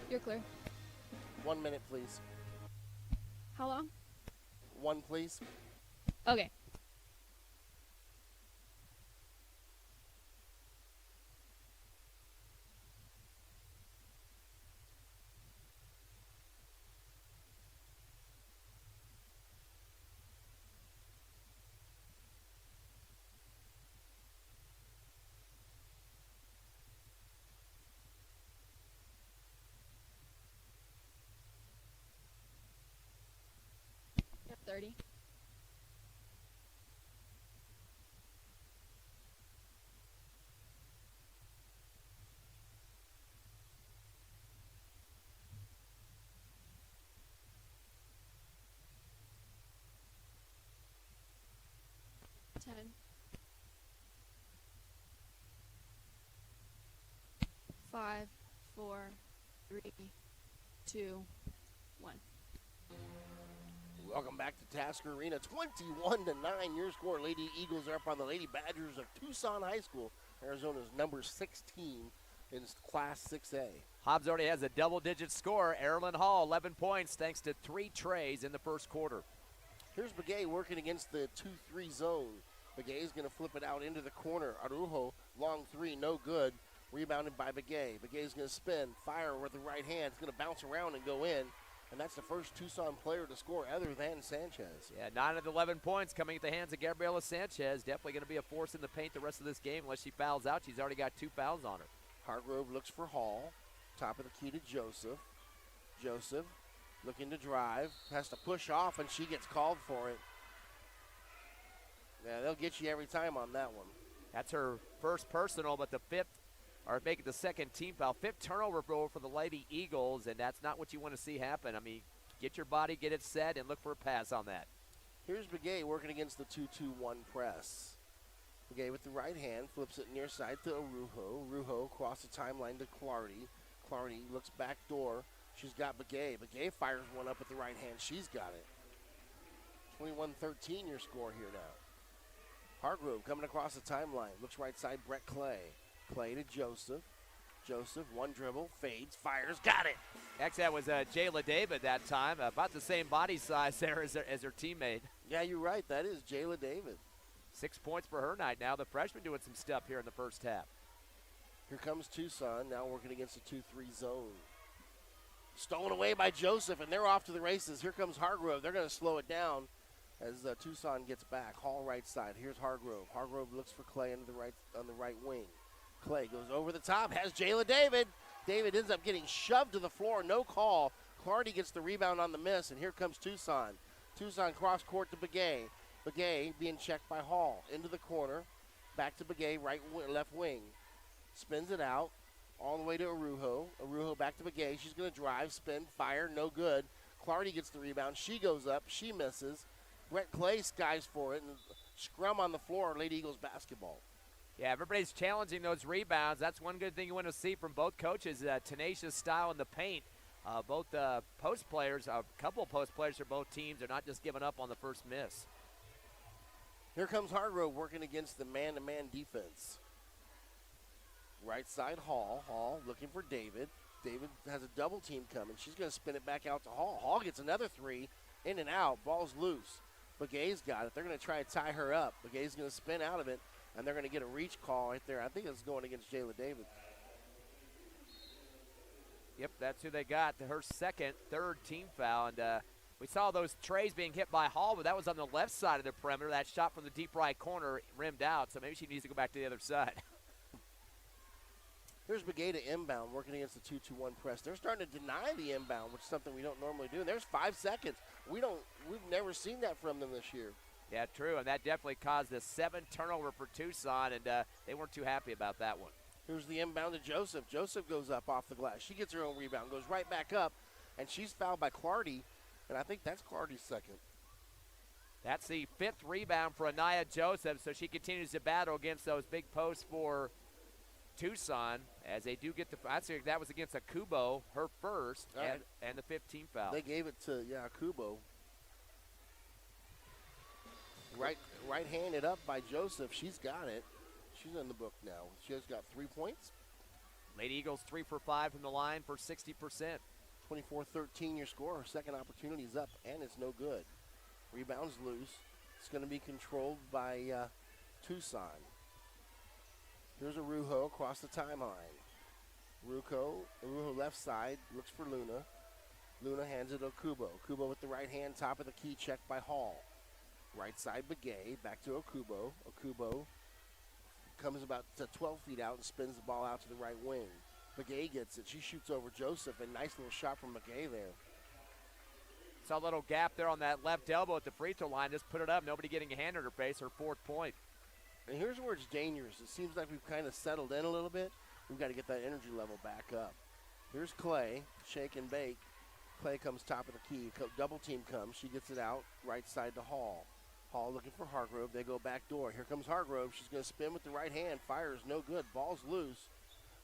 You're clear. 1 minute, please. How long? 1, please. Okay. Yep, 30. Five, 4, 3, 2, 1. Welcome back to Tasker Arena. 21-9 your score. Lady Eagles are up on the Lady Badgers of Tucson High School. Arizona's number 16 in Class 6A. Hobbs already has a double-digit score. Erilyn Hall, 11 points, thanks to 3 trays in the first quarter. Here's Begay working against the 2-3 zone. Begay is going to flip it out into the corner. Araujo, long 3, no good. Rebounded by Begay. Begay's going to spin, fire with the right hand. It's going to bounce around and go in. And that's the first Tucson player to score other than Sanchez. Yeah, 9 of the 11 points coming at the hands of Gabriella Sanchez. Definitely going to be a force in the paint the rest of this game unless she fouls out. She's already got 2 fouls on her. Hargrove looks for Hall. Top of the key to Joseph. Joseph looking to drive. Has to push off, and she gets called for it. Yeah, they'll get you every time on that one. That's her first personal, but the 5th, or make it the second team foul. 5th turnover for the Lady Eagles, and that's not what you want to see happen. I mean, get your body, get it set, and look for a pass on that. Here's Begay working against the 2-2-1 press. Begay with the right hand, flips it near side to Araujo. Araujo across the timeline to Clardy. Clardy looks back door. She's got Begay. Begay fires one up with the right hand. She's got it. 21-13 your score here now. Hargrove coming across the timeline. Looks right side, Brett Clay. Clay to Joseph. Joseph, one dribble, fades, fires, got it. Actually, that was Jayla David that time. About the same body size there as her teammate. Yeah, you're right. That is Jayla David. 6 points for her night now. The freshman doing some stuff here in the first half. Here comes Tucson, now working against a 2-3 zone. Stolen away by Joseph, and they're off to the races. Here comes Hargrove. They're going to slow it down as Tucson gets back. Hall right side. Here's Hargrove. Hargrove looks for Clay on the right wing. Clay goes over the top, has Jayla David. David ends up getting shoved to the floor, no call. Clardy gets the rebound on the miss, and here comes Tucson. Tucson cross court to Begay. Begay being checked by Hall. Into the corner, back to Begay, left wing. Spins it out, all the way to Arujo. Arujo back to Begay. She's going to drive, spin, fire, no good. Clardy gets the rebound. She goes up, she misses. Brett Clay skies for it, and scrum on the floor, Lady Eagles basketball. Yeah, everybody's challenging those rebounds. That's one good thing you want to see from both coaches, tenacious style in the paint. Both post players, a couple of post players for both teams are not just giving up on the first miss. Here comes Hargrove working against the man-to-man defense. Right side, Hall. Hall looking for David. David has a double team coming. She's going to spin it back out to Hall. Hall gets another three, in and out. Ball's loose. Begay's got it. They're going to try to tie her up. Begay's going to spin out of it, and they're going to get a reach call right there. I think it's going against Jayla David. Yep, that's who they got. Her third team foul. And we saw those trays being hit by Hall, but that was on the left side of the perimeter. That shot from the deep right corner rimmed out, so maybe she needs to go back to the other side. Here's Begay to inbound, working against the 2-2-1 press. They're starting to deny the inbound, which is something we don't normally do. And there's 5 seconds. We've never seen that from them this year. Yeah, true, and that definitely caused a 7 turnover for Tucson, and they weren't too happy about that one. Here's the inbound to Joseph. Joseph goes up off the glass. She gets her own rebound, goes right back up, and she's fouled by Clardy, and I think that's Clardy's second. That's the 5th rebound for Anaya Joseph, so she continues to battle against those big posts for Tucson as they do get that was against Akubo, her first, and the 15 foul. They gave it to, Akubo. Right-handed up by Joseph. She's got it. She's in the book now. She has got 3 points. Lady Eagles 3 for 5 from the line for 60%. 24-13 your score. Her second opportunity is up, and it's no good. Rebound's loose. It's going to be controlled by Tucson. Here's Arujo across the timeline. Arujo left side, looks for Luna. Luna hands it to Okubo. Okubo with the right hand, top of the key, checked by Hall. Right side, Begay, back to Okubo. Okubo comes about 12 feet out and spins the ball out to the right wing. Begay gets it. She shoots over Joseph, and nice little shot from Begay there. Saw a little gap there on that left elbow at the free throw line. Just put it up. Nobody getting a hand in her face. Her 4th point. And here's where it's dangerous. It seems like we've kind of settled in a little bit. We've got to get that energy level back up. Here's Clay, shake and bake. Clay comes top of the key. Double team comes. She gets it out right side to Hall. Hall looking for Hargrove. They go back door. Here comes Hargrove. She's going to spin with the right hand. Fires no good. Ball's loose.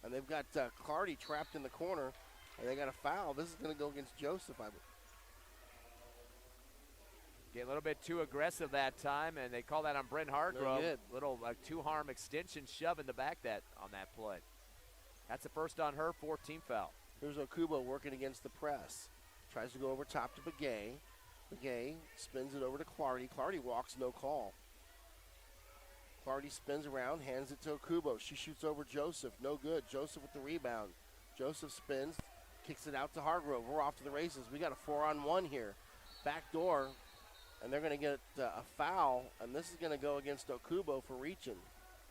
And they've got Clardy trapped in the corner. And they got a foul. This is going to go against Joseph, I believe. Get a little bit too aggressive that time, and they call that on Brent Hargrove. Little two-harm extension shove in the back on that play. That's the first on her, 14 foul. Here's Okubo working against the press. Tries to go over top to Begay. Begay spins it over to Clardy. Clardy walks, no call. Clardy spins around, hands it to Okubo. She shoots over Joseph, no good. Joseph with the rebound. Joseph spins, kicks it out to Hargrove. We're off to the races. We got a 4-on-1 here. Back door. And they're going to get a foul, and this is going to go against Okubo for reaching.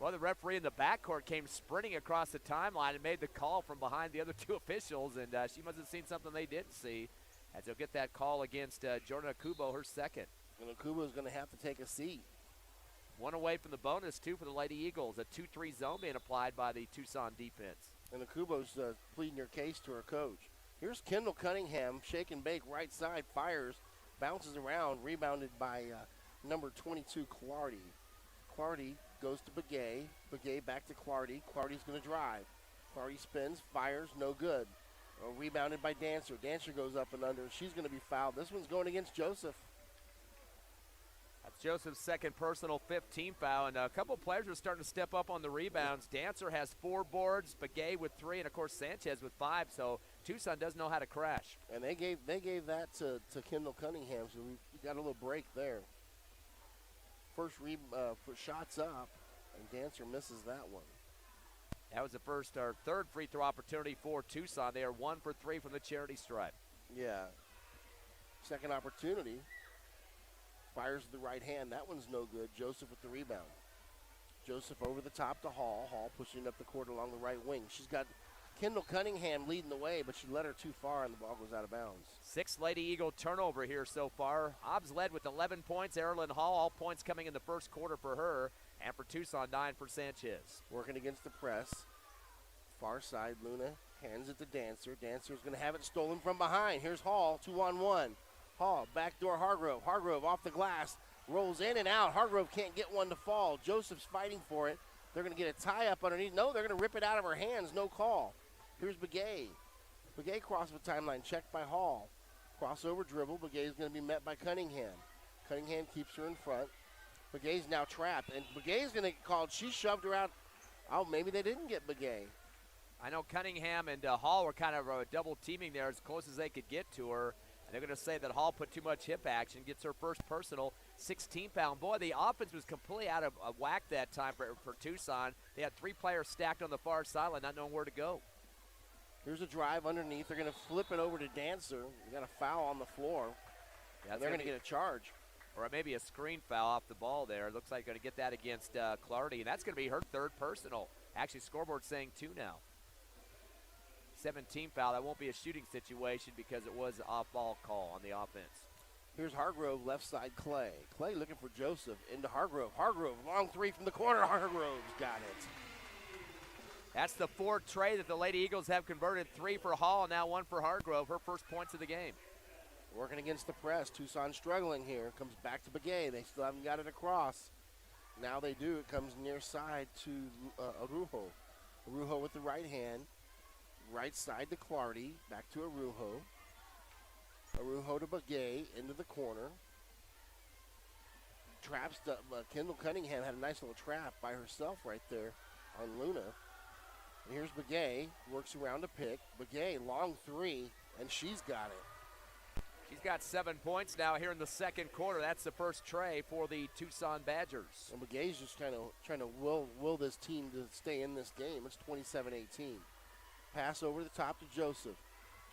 Well, the referee in the backcourt came sprinting across the timeline and made the call from behind the other 2 officials, and she must have seen something they didn't see as they'll get that call against Jordan Okubo, her second. And Okubo is going to have to take a seat. 1 away from the bonus, 2 for the Lady Eagles. A 2-3 zone being applied by the Tucson defense. And Okubo's pleading her case to her coach. Here's Kendall Cunningham, shake and bake, right side, fires. Bounces around, rebounded by number 22, Clardy. Clardy goes to Begay. Begay back to Clardy. Clardy's going to drive. Clardy spins, fires, no good. Rebounded by Dancer. Dancer goes up and under. She's going to be fouled. This one's going against Joseph. That's Joseph's second personal 15 foul, and a couple of players are starting to step up on the rebounds. Dancer has 4 boards, Begay with 3, and of course Sanchez with 5. So Tucson does know how to crash. And they gave that to Kendall Cunningham, so we got a little break there. First shots up, and Dancer misses that one. That was the first or third free throw opportunity for Tucson. They are 1 for 3 from the charity stripe. Yeah. Second opportunity. Fires the right hand. That one's no good. Joseph with the rebound. Joseph over the top to Hall. Hall pushing up the court along the right wing. She's got Kendall Cunningham leading the way, but she led her too far, and the ball goes out of bounds. 6 Lady Eagle turnover here so far. Hobbs led with 11 points. Erilyn Hall, all points coming in the first quarter for her. And for Tucson, 9 for Sanchez. Working against the press. Far side, Luna hands it to Dancer. Dancer's going to have it stolen from behind. Here's Hall, 2-on-1. Hall, backdoor Hargrove. Hargrove off the glass, rolls in and out. Hargrove can't get one to fall. Joseph's fighting for it. They're going to get a tie-up underneath. No, they're going to rip it out of her hands. No call. Here's Begay. Begay crosses the timeline, checked by Hall. Crossover dribble. Begay is going to be met by Cunningham. Cunningham keeps her in front. Begay's now trapped, and Begay's going to get called. She shoved her out. Oh, maybe they didn't get Begay. I know Cunningham and Hall were kind of double teaming there as close as they could get to her. And they're going to say that Hall put too much hip action, gets her first personal, 16-pound. Boy, the offense was completely out of whack that time for Tucson. They had 3 players stacked on the far sideline, not knowing where to go. Here's a drive underneath. They're going to flip it over to Dancer. They got a foul on the floor. Yeah, they're going to get a charge. Or maybe a screen foul off the ball there. Looks like going to get that against Clardy, and that's going to be her 3rd personal. Actually, scoreboard saying 2 now. 17 foul. That won't be a shooting situation because it was an off-ball call on the offense. Here's Hargrove, left side Clay. Clay looking for Joseph into Hargrove. Hargrove, long 3 from the corner. Hargrove's got it. That's the 4th tray that the Lady Eagles have converted. 3 for Hall, now 1 for Hargrove. Her first points of the game. Working against the press. Tucson struggling here. Comes back to Begay. They still haven't got it across. Now they do. It comes near side to Arujo. Arujo with the right hand. Right side to Clardy. Back to Arujo. Arujo to Begay into the corner. Traps Kendall Cunningham had a nice little trap by herself right there on Luna. And here's Begay. Works around a pick. Begay, long 3, and she's got it. She's got 7 points now here in the second quarter. That's the first tray for the Tucson Badgers. And Begay's just trying to will this team to stay in this game. It's 27-18. Pass over the top to Joseph.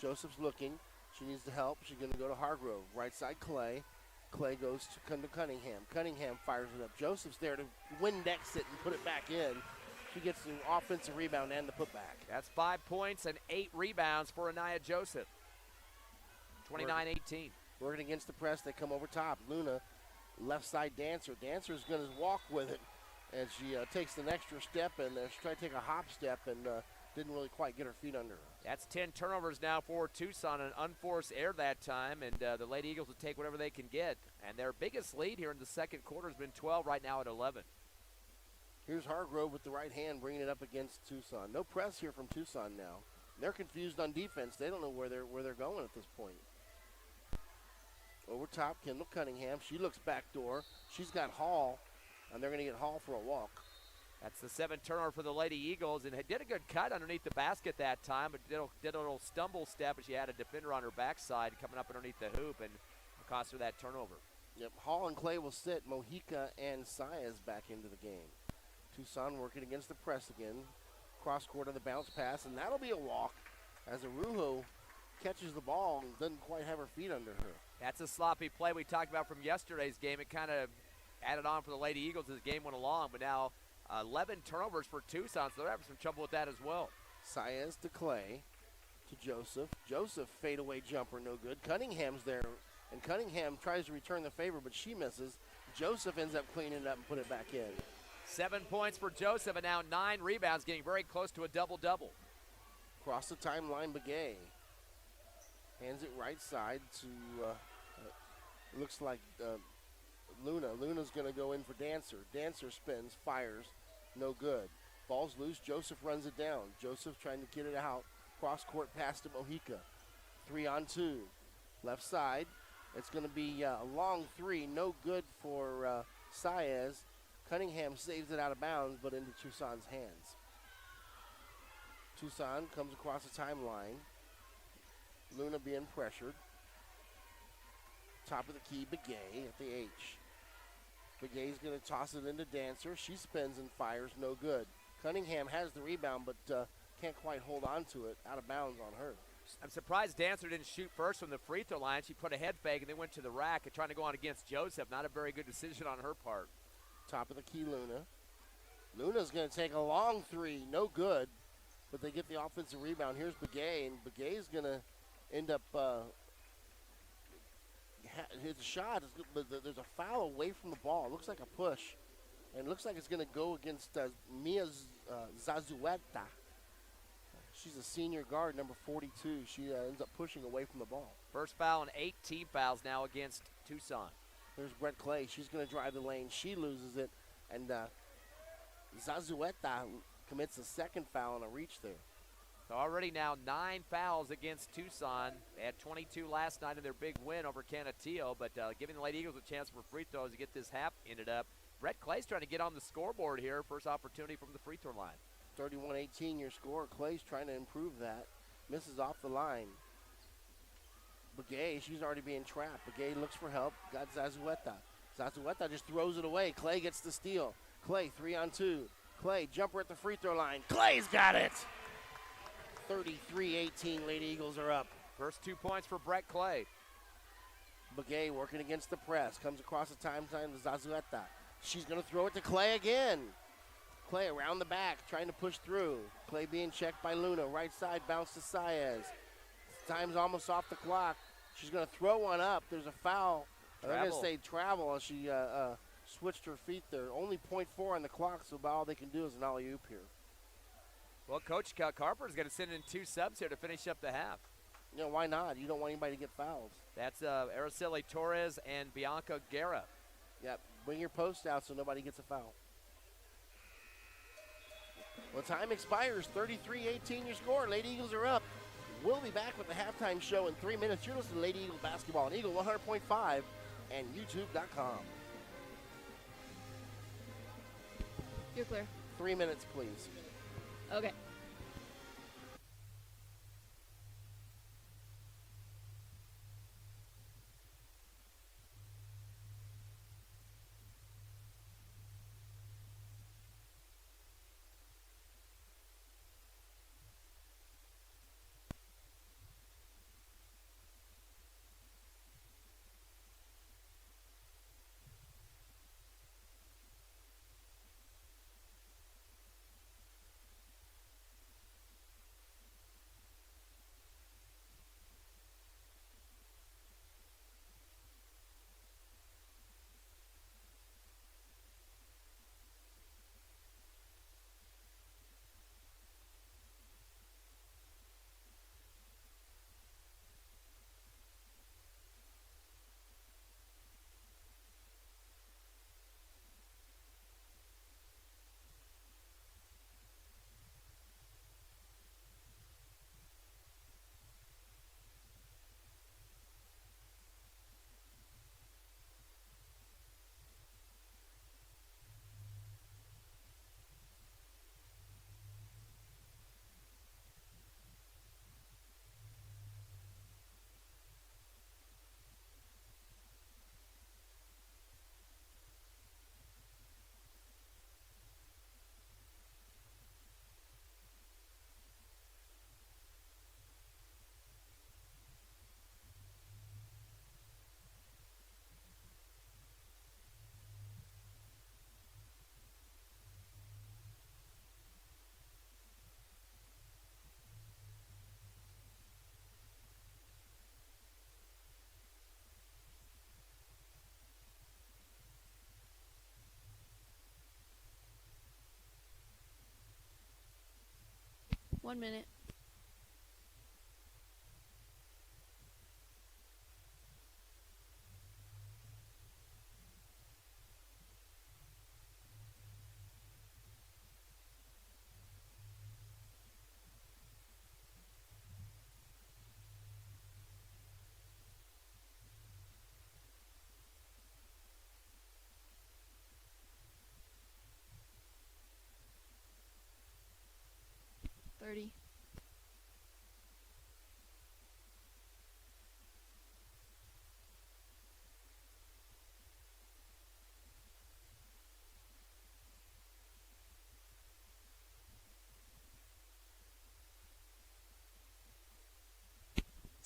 Joseph's looking. She needs the help. She's going to go to Hargrove. Right side Clay. Clay goes to Cunningham. Cunningham fires it up. Joseph's there to Windex it and put it back in. She gets the offensive rebound and the putback. That's 5 points and 8 rebounds for Anaya Joseph. 29-18. Working against the press, they come over top. Luna, left side Dancer. Dancer's going to walk with it, and she takes an extra step in there. She tried to take a hop step and didn't really quite get her feet under her. That's 10 turnovers now for Tucson, an unforced error that time, and the Lady Eagles will take whatever they can get. And their biggest lead here in the second quarter has been 12, right now at 11. Here's Hargrove with the right hand bringing it up against Tucson. No press here from Tucson now. They're confused on defense. They don't know where they're going at this point. Over top, Kendall Cunningham. She looks backdoor. She's got Hall, and they're going to get Hall for a walk. That's the 7th turnover for the Lady Eagles, and did a good cut underneath the basket that time, but did a little stumble step, and she had a defender on her backside coming up underneath the hoop, and it cost her that turnover. Yep, Hall and Clay will sit. Mojica and Saez back into the game. Tucson working against the press again. Cross court on the bounce pass, and that'll be a walk as Arujo catches the ball and doesn't quite have her feet under her. That's a sloppy play we talked about from yesterday's game. It kind of added on for the Lady Eagles as the game went along, but now 11 turnovers for Tucson, so they're having some trouble with that as well. Saez to Clay to Joseph. Joseph fadeaway jumper, no good. Cunningham's there, and Cunningham tries to return the favor, but she misses. Joseph ends up cleaning it up and put it back in. 7 points for Joseph, and now 9 rebounds, getting very close to a double-double. Cross the timeline, Begay. Hands it right side to, looks like Luna. Luna's going to go in for Dancer. Dancer spins, fires, no good. Ball's loose. Joseph runs it down. Joseph trying to get it out. Cross court pass to Mojica. 3-on-2. Left side. It's going to be a long 3. No good for Saez. Cunningham saves it out of bounds, but into Tucson's hands. Tucson comes across the timeline. Luna being pressured. Top of the key, Begay at the H. Begay's going to toss it into Dancer. She spins and fires, no good. Cunningham has the rebound, but can't quite hold on to it. Out of bounds on her. I'm surprised Dancer didn't shoot first from the free throw line. She put a head fake and then went to the rack and trying to go on against Joseph. Not a very good decision on her part. Top of the key, Luna. Luna's going to take a long three. No good. But they get the offensive rebound. Here's Begay, and Begay's going to end up his shot, but there's a foul away from the ball. It looks like a push. And it looks like it's going to go against Mia Zazueta. She's a senior guard, number 42. She ends up pushing away from the ball. First foul and 8 team fouls now against Tucson. There's Brett Clay. She's going to drive the lane. She loses it. And Zazueta commits a second foul and a reach there. So already now 9 fouls against Tucson. They had 22 last night in their big win over Canutillo, but giving the Lady Eagles a chance for free throws to get this half ended up. Brett Clay's trying to get on the scoreboard here. First opportunity from the free throw line. 31-18 your score. Clay's trying to improve that. Misses off the line. Begay, she's already being trapped. Begay looks for help. Got Zazueta. Zazueta just throws it away. Clay gets the steal. Clay 3-on-2. Clay, jumper at the free throw line. Clay's got it! 33-18, Lady Eagles are up. First 2 points for Brett Clay. Begay working against the press. Comes across the timeline to Zazueta. She's going to throw it to Clay again. Clay around the back, trying to push through. Clay being checked by Luna. Right side, bounce to Saez. Time's almost off the clock. She's going to throw one up. There's a foul. I'm going to say travel as she switched her feet there. Only .4 on the clock, so about all they can do is an alley-oop here. Well, Coach Carper's going to send in 2 subs here to finish up the half. You know, why not? You don't want anybody to get fouls. That's Araceli Torres and Bianca Guerra. Yep, bring your post out so nobody gets a foul. Well, time expires. 33-18 your score. Lady Eagles are up. We'll be back with the halftime show in 3 minutes. You're listening to Lady Eagle Basketball on Eagle 100.5 and YouTube.com. You're clear. 3 minutes, please. Okay. One minute. $30.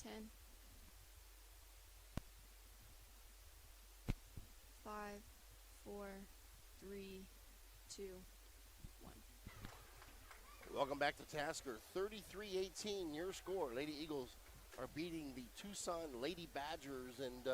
$10. 5, 4, 3, 2, Welcome back to Tasker. 33-18, your score. Lady Eagles are beating the Tucson Lady Badgers, and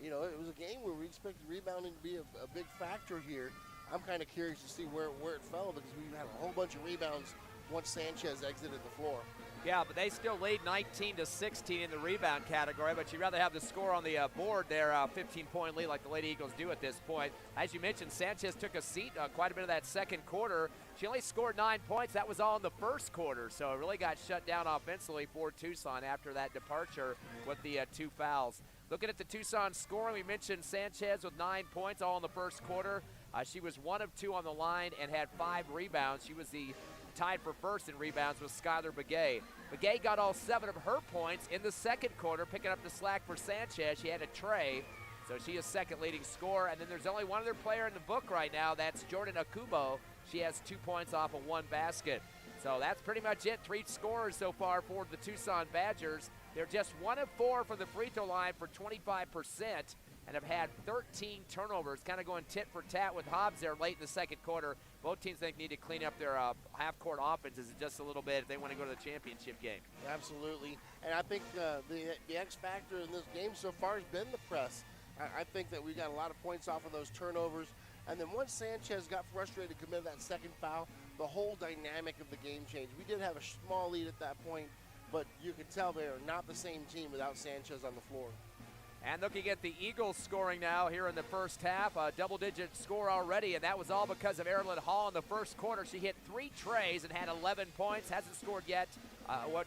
it was a game where we expected rebounding to be a big factor here. I'm kind of curious to see where it fell because we had a whole bunch of rebounds once Sanchez exited the floor. Yeah, but they still lead 19-16 in the rebound category, but you'd rather have the score on the board there, 15-point lead like the Lady Eagles do at this point. As you mentioned, Sanchez took a seat quite a bit of that second quarter. She only scored 9 points. That was all in the first quarter, so it really got shut down offensively for Tucson after that departure with the 2 fouls. Looking at the Tucson scoring, we mentioned Sanchez with 9 points all in the first quarter. She was 1 of 2 on the line and had 5 rebounds. She was tied for first in rebounds with Skylar Begay. Begay got all 7 of her points in the second quarter, picking up the slack for Sanchez. She had a tray, so she is second leading scorer. And then there's only one other player in the book right now. That's Jordan Akubo. She has 2 points off of 1 basket. So that's pretty much it. 3 scorers so far for the Tucson Badgers. They're just 1 of 4 from the free throw line for 25% and have had 13 turnovers, kind of going tit for tat with Hobbs there late in the second quarter. Both teams think need to clean up their half-court offenses just a little bit if they want to go to the championship game. Absolutely, and I think the X factor in this game so far has been the press. I think that we got a lot of points off of those turnovers, and then once Sanchez got frustrated to commit that second foul, the whole dynamic of the game changed. We did have a small lead at that point, but you can tell they are not the same team without Sanchez on the floor. And looking at the Eagles scoring now here in the first half, a double-digit score already, and that was all because of Erilyn Hall in the first quarter. She hit 3 trays and had 11 points. Hasn't scored yet,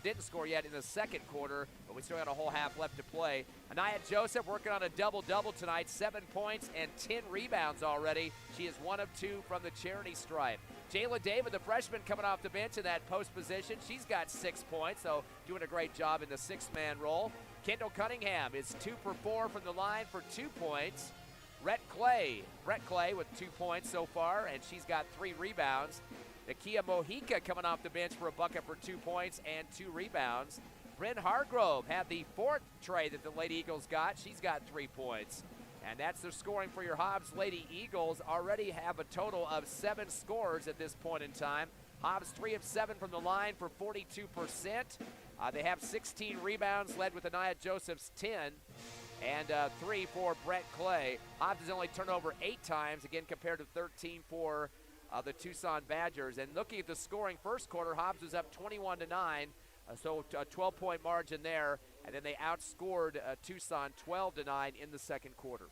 didn't score yet in the second quarter, but we still got a whole half left to play. Anaya Joseph working on a double-double tonight, 7 points and 10 rebounds already. She is 1 of 2 from the charity stripe. Jayla David, the freshman coming off the bench in that post position, she's got 6 points, so doing a great job in the 6-man role. Kendall Cunningham is 2 for 4 from the line for 2 points. Brett Clay with 2 points so far, and she's got 3 rebounds. Nakia Mojica coming off the bench for a bucket for 2 points and 2 rebounds. Bryn Hargrove had the 4th tray that the Lady Eagles got. She's got 3 points. And that's the scoring for your Hobbs Lady Eagles. Already have a total of 7 scores at this point in time. Hobbs 3 of 7 from the line for 42%. They have 16 rebounds, led with Anaya Joseph's 10, and 3 for Brett Clay. Hobbs has only turned over 8 times, again compared to 13 for the Tucson Badgers. And looking at the scoring first quarter, Hobbs was up 21-9, so a 12-point margin there, and then they outscored Tucson 12-9 in the second quarter.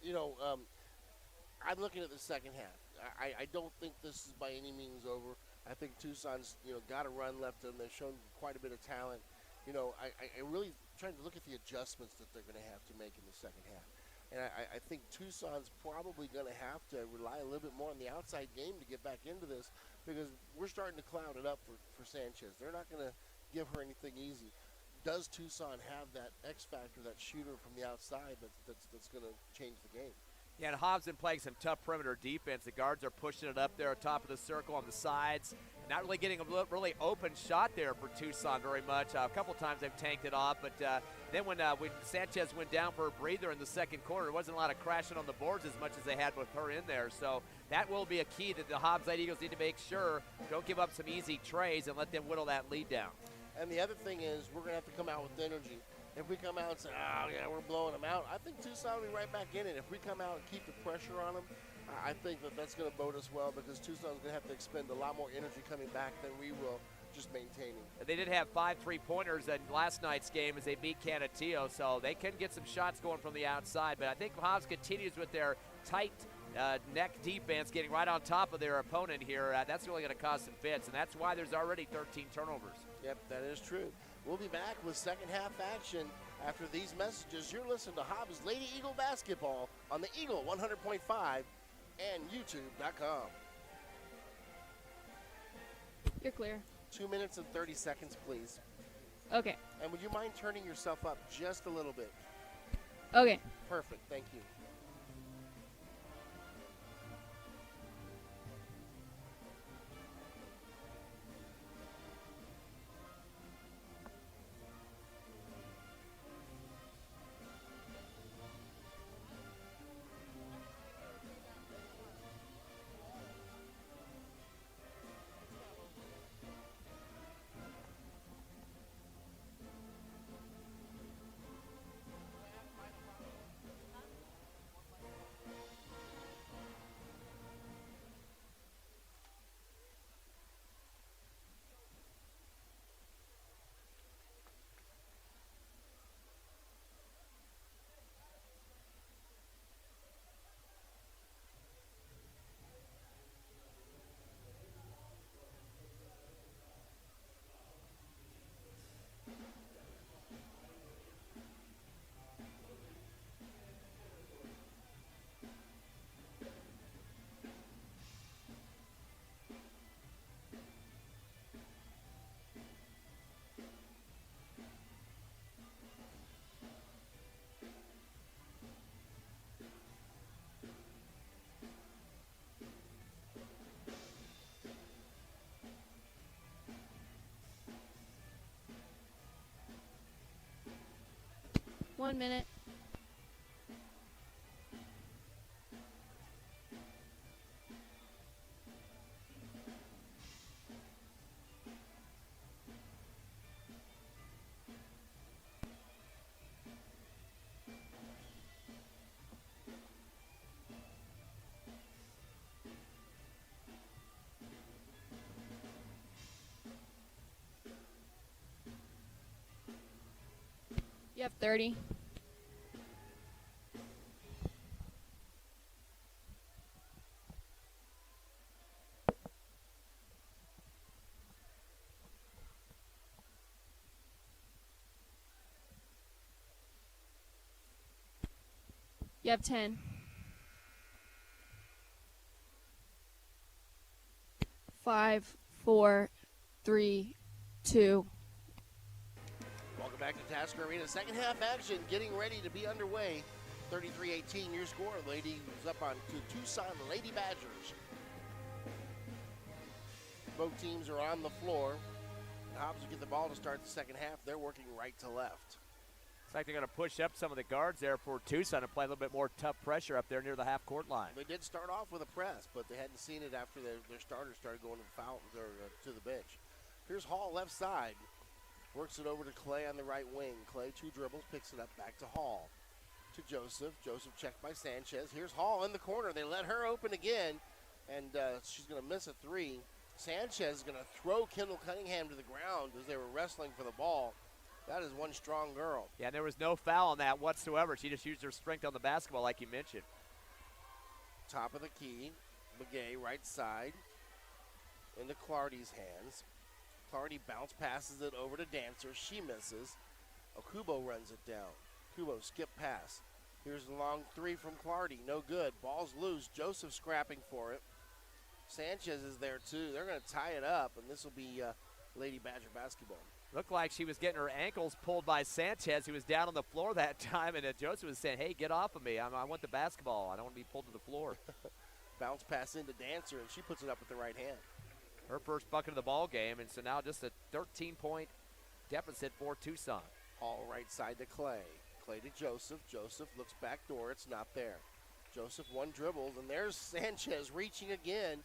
I'm looking at the second half. I don't think this is by any means over. I think Tucson's, got a run left in them. They've shown quite a bit of talent. I really trying to look at the adjustments that they're going to have to make in the second half. And I think Tucson's probably going to have to rely a little bit more on the outside game to get back into this because we're starting to cloud it up for Sanchez. They're not going to give her anything easy. Does Tucson have that X factor, that shooter from the outside that's going to change the game? Yeah, and Hobbs been playing some tough perimeter defense. The guards are pushing it up there on top of the circle on the sides. Not really getting a really open shot there for Tucson very much. A couple times they've tanked it off, but then when Sanchez went down for a breather in the second quarter, there wasn't a lot of crashing on the boards as much as they had with her in there. So that will be a key that the Hobbs Lady Eagles need to make sure don't give up some easy trays and let them whittle that lead down. And the other thing is we're going to have to come out with energy. If we come out and say, we're blowing them out, I think Tucson will be right back in it. If we come out and keep the pressure on them, I think that's going to bode us well because Tucson's going to have to expend a lot more energy coming back than we will just maintaining. They did have 5 3-pointers in last night's game as they beat Canutillo, so they can get some shots going from the outside. But I think Hobbs continues with their tight neck defense, getting right on top of their opponent here. That's really going to cause some fits, and that's why there's already 13 turnovers. Yep, that is true. We'll be back with second half action after these messages. You're listening to Hobbs Lady Eagle Basketball on the Eagle 100.5 and YouTube.com. You're clear. 2 minutes and 30 seconds, please. Okay. And would you mind turning yourself up just a little bit? Okay. Perfect, thank you. 1 minute. You have 30. You have 10. 5, 4, 3, 2. Welcome back to Tasker Arena. Second half action getting ready to be underway. 33-18 your score. Lady is up on to Tucson Lady Badgers. Both teams are on the floor. Hobbs will get the ball to start the second half. They're working right to left. Looks like they're going to push up some of the guards there for Tucson and play a little bit more tough pressure up there near the half-court line. They did start off with a press, but they hadn't seen it after their starters started going to the foul or to the bench. Here's Hall left side. Works it over to Clay on the right wing. Clay, 2 dribbles, picks it up back to Hall. To Joseph. Joseph checked by Sanchez. Here's Hall in the corner. They let her open again, and she's going to miss a 3. Sanchez is going to throw Kendall Cunningham to the ground as they were wrestling for the ball. That is one strong girl. Yeah, there was no foul on that whatsoever. She just used her strength on the basketball like you mentioned. Top of the key. Begay right side into Clardy's hands. Clardy bounce passes it over to Dancer. She misses. Okubo runs it down. Okubo skip pass. Here's the long 3 from Clardy. No good. Ball's loose. Joseph scrapping for it. Sanchez is there too. They're going to tie it up, and this will be Lady Badger basketball. Looked like she was getting her ankles pulled by Sanchez, who was down on the floor that time, and Joseph was saying, hey, get off of me. I want the basketball. I don't want to be pulled to the floor. Bounce pass into Dancer, and she puts it up with the right hand. Her first bucket of the ball game, and so now just a 13-point deficit for Tucson. Hall right side to Clay. Clay to Joseph. Joseph looks back door. It's not there. Joseph 1 dribbles, and there's Sanchez reaching again.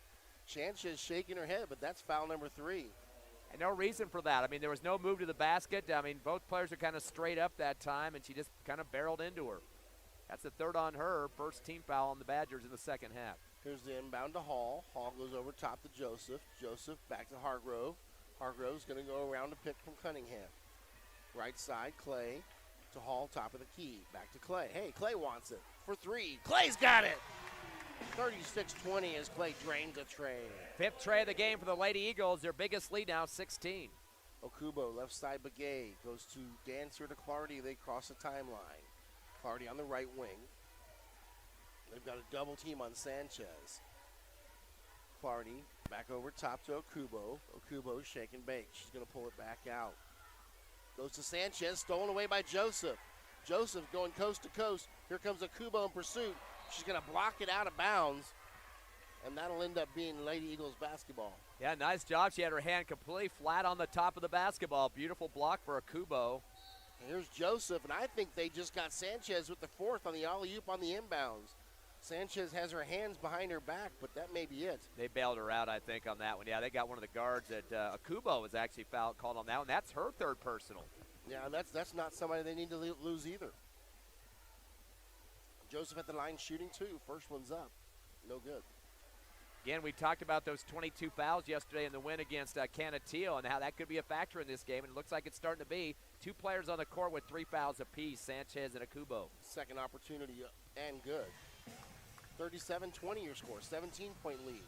Sanchez shaking her head, but that's foul number 3. And no reason for that. I mean, there was no move to the basket. I mean, both players are kind of straight up that time, and she just kind of barreled into her. That's the 3rd on her. First team foul on the Badgers in the second half. Here's the inbound to Hall. Hall goes over top to Joseph. Joseph back to Hargrove. Hargrove's going to go around to pick from Cunningham. Right side, Clay to Hall, top of the key. Back to Clay. Hey, Clay wants it for 3. Clay's got it! 36-20 as Clay drains a tray. 5th tray of the game for the Lady Eagles. Their biggest lead now, 16. Okubo, left side Begay, goes to Dancer to Clardy. They cross the timeline. Clardy on the right wing. They've got a double team on Sanchez. Clardy back over top to Okubo. Okubo shake and bake. She's going to pull it back out. Goes to Sanchez, stolen away by Joseph. Joseph going coast to coast. Here comes Okubo in pursuit. She's going to block it out of bounds, and that'll end up being Lady Eagles basketball. Yeah, nice job. She had her hand completely flat on the top of the basketball. Beautiful block for Okubo. Here's Joseph, and I think they just got Sanchez with the 4th on the alley-oop on the inbounds. Sanchez has her hands behind her back, but that may be it. They bailed her out, I think, on that one. Yeah, they got one of the guards that Okubo was actually called on that one. That's her 3rd personal. Yeah, and that's not somebody they need to lose either. Joseph at the line shooting 2. First one's up. No good. Again, we talked about those 22 fouls yesterday in the win against Canutillo and how that could be a factor in this game, and it looks like it's starting to be. 2 players on the court with 3 fouls apiece, Sanchez and Okubo. Second opportunity and good. 37-20 your score, 17-point lead.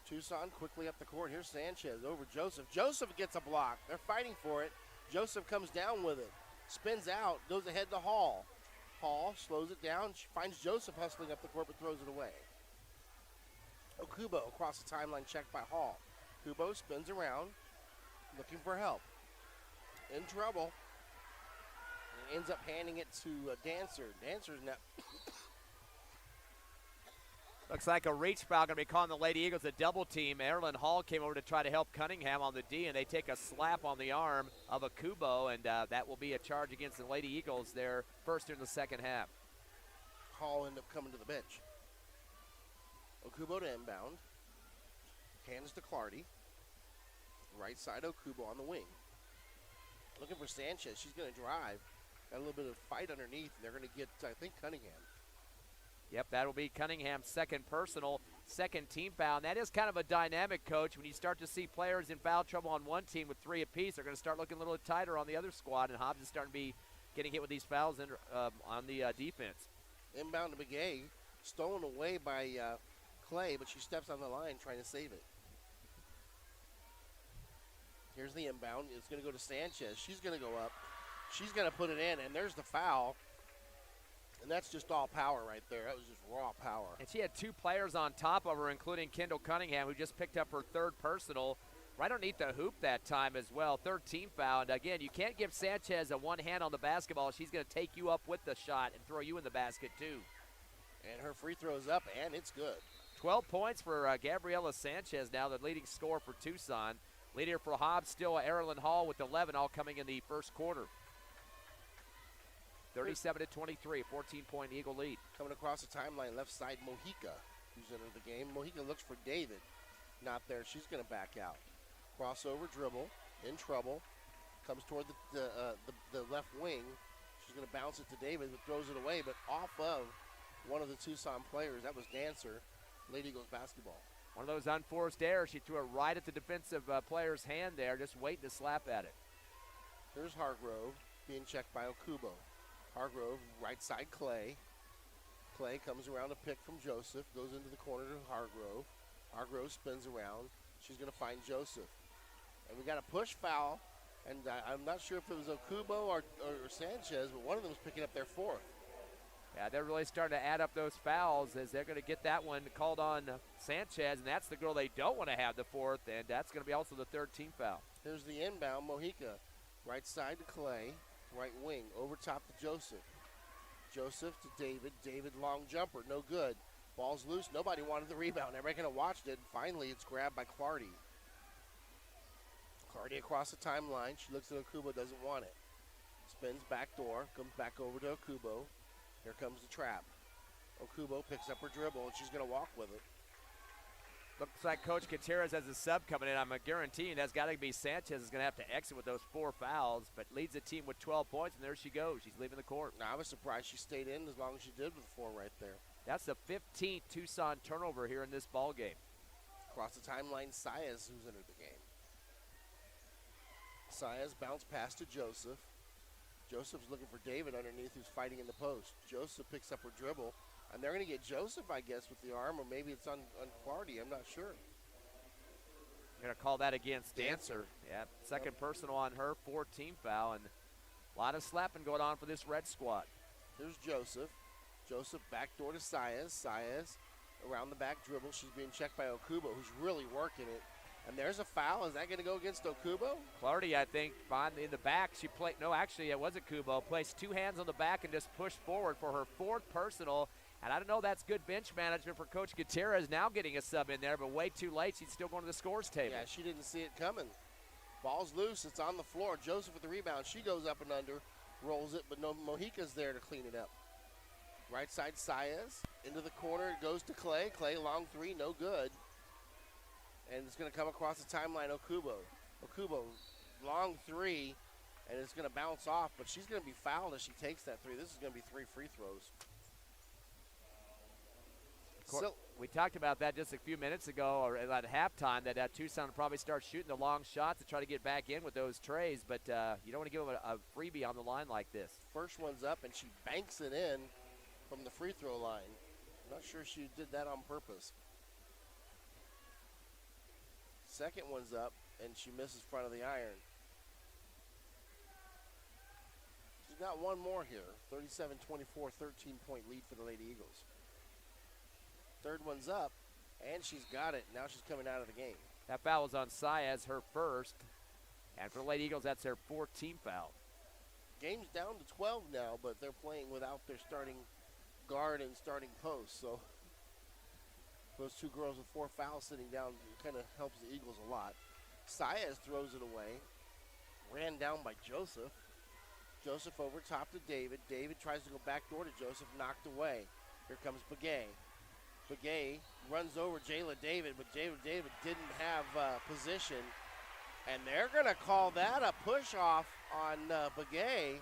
Tucson quickly up the court. Here's Sanchez over Joseph. Joseph gets a block. They're fighting for it. Joseph comes down with it. Spins out, goes ahead to Hall. Hall slows it down. She finds Joseph hustling up the court but throws it away. Okubo across the timeline, checked by Hall. Okubo spins around, looking for help. In trouble. And ends up handing it to Dancer. Dancer's now Looks like a reach foul going to be calling the Lady Eagles a double team. Erin Hall came over to try to help Cunningham on the D, and they take a slap on the arm of Akubo, and that will be a charge against the Lady Eagles, their first in the second half. Hall ended up coming to the bench. Okubo to inbound. Hands to Clardy. Right side Okubo on the wing. Looking for Sanchez. She's going to drive. Got a little bit of fight underneath, and they're going to get, I think, Cunningham. Yep, that'll be Cunningham's second personal, second team foul. And that is kind of a dynamic, Coach. When you start to see players in foul trouble on one team with 3 apiece, they're going to start looking a little tighter on the other squad, and Hobbs is starting to be getting hit with these fouls on the defense. Inbound to Begay. Stolen away by Clay, but she steps on the line trying to save it. Here's the inbound. It's going to go to Sanchez. She's going to go up. She's going to put it in, and there's the foul. And that's just all power right there. That was just raw power. And she had 2 players on top of her, including Kendall Cunningham, who just picked up her third personal right underneath the hoop that time as well. Third team foul. And again, you can't give Sanchez a one hand on the basketball. She's going to take you up with the shot and throw you in the basket too. And her free throw's up, and it's good. 12 points for Gabriella Sanchez now, the leading scorer for Tucson. Leader for Hobbs still Erin Hall with 11, all coming in the first quarter. 37-23, 14-point Eagle lead. Coming across the timeline, left side, Mojica, who's entered the game. Mojica looks for David. Not there. She's going to back out. Crossover, dribble, in trouble. Comes toward the left wing. She's going to bounce it to David, but throws it away, but off of one of the Tucson players. That was Dancer. Lady Eagles basketball. One of those unforced errors. She threw it right at the defensive player's hand there, just waiting to slap at it. Here's Hargrove being checked by Okubo. Hargrove, right side Clay. Clay comes around a pick from Joseph, goes into the corner to Hargrove. Hargrove spins around. She's going to find Joseph. And we got a push foul, and I'm not sure if it was Okubo or Sanchez, but one of them is picking up their fourth. Yeah, they're really starting to add up those fouls as they're going to get that one called on Sanchez, and that's the girl they don't want to have the fourth, and that's going to be also the third team foul. Here's the inbound, Mojica. Right side to Clay, right wing, over top to Joseph. Joseph to David. David, long jumper, no good. Ball's loose. Nobody wanted the rebound. Everybody kind of watched it. Finally, it's grabbed by Clardy. Clardy across the timeline. She looks at Okubo, doesn't want it. Spins back door, comes back over to Okubo. Here comes the trap. Okubo picks up her dribble, and she's going to walk with it. Looks like Coach Gutierrez has a sub coming in. I'm guaranteeing that's got to be Sanchez is going to have to exit with those 4 fouls, but leads the team with 12 points, and there she goes. She's leaving the court. Now, I was surprised she stayed in as long as she did with 4 right there. That's the 15th Tucson turnover here in this ball game. Across the timeline, Saez, who's entered the game. Saez bounce pass to Joseph. Joseph's looking for David underneath, who's fighting in the post. Joseph picks up her dribble, and they're going to get Joseph, I guess, with the arm, or maybe it's on Clardy. I'm not sure. They're going to call that against Dancer. Yeah, second personal on her, 4th team foul, and a lot of slapping going on for this red squad. Here's Joseph. Joseph backdoor to Saez. Saez around the back dribble. She's being checked by Okubo, who's really working it. And there's a foul. Is that going to go against Okubo? Clardy, I think, in the back. She played. No, actually, it was Okubo. Placed 2 hands on the back and just pushed forward for her 4th personal. And I don't know, that's good bench management for Coach Gutierrez now getting a sub in there, but way too late. She's still going to the scores table. Yeah, she didn't see it coming. Ball's loose. It's on the floor. Joseph with the rebound. She goes up and under, rolls it, but no, Mojica's there to clean it up. Right side, Saez. Into the corner. It goes to Clay. Clay, long 3, no good. And it's going to come across the timeline, Okubo. Okubo, long 3, and it's going to bounce off, but she's going to be fouled as she takes that 3. This is going to be 3 free throws. So, we talked about that just a few minutes ago, or at halftime, that Tucson will probably start shooting the long shots to try to get back in with those trays, but you don't want to give them a freebie on the line like this. First one's up, and she banks it in from the free throw line. I'm not sure she did that on purpose. Second one's up, and she misses front of the iron. She's got one more here. 37-24, 13-point lead for the Lady Eagles. Third one's up, and she's got it. Now she's coming out of the game. That foul was on Saez, her first. And for the Lady Eagles, that's their 4th team foul. Game's down to 12 now, but they're playing without their starting guard and starting post. So Those two girls with 4 fouls sitting down kind of helps the Eagles a lot. Saez throws it away. Ran down by Joseph. Joseph over top to David. David tries to go back door to Joseph, knocked away. Here comes Begay. Begay runs over Jayla David, but Jayla David didn't have position. And they're going to call that a push-off on Begay.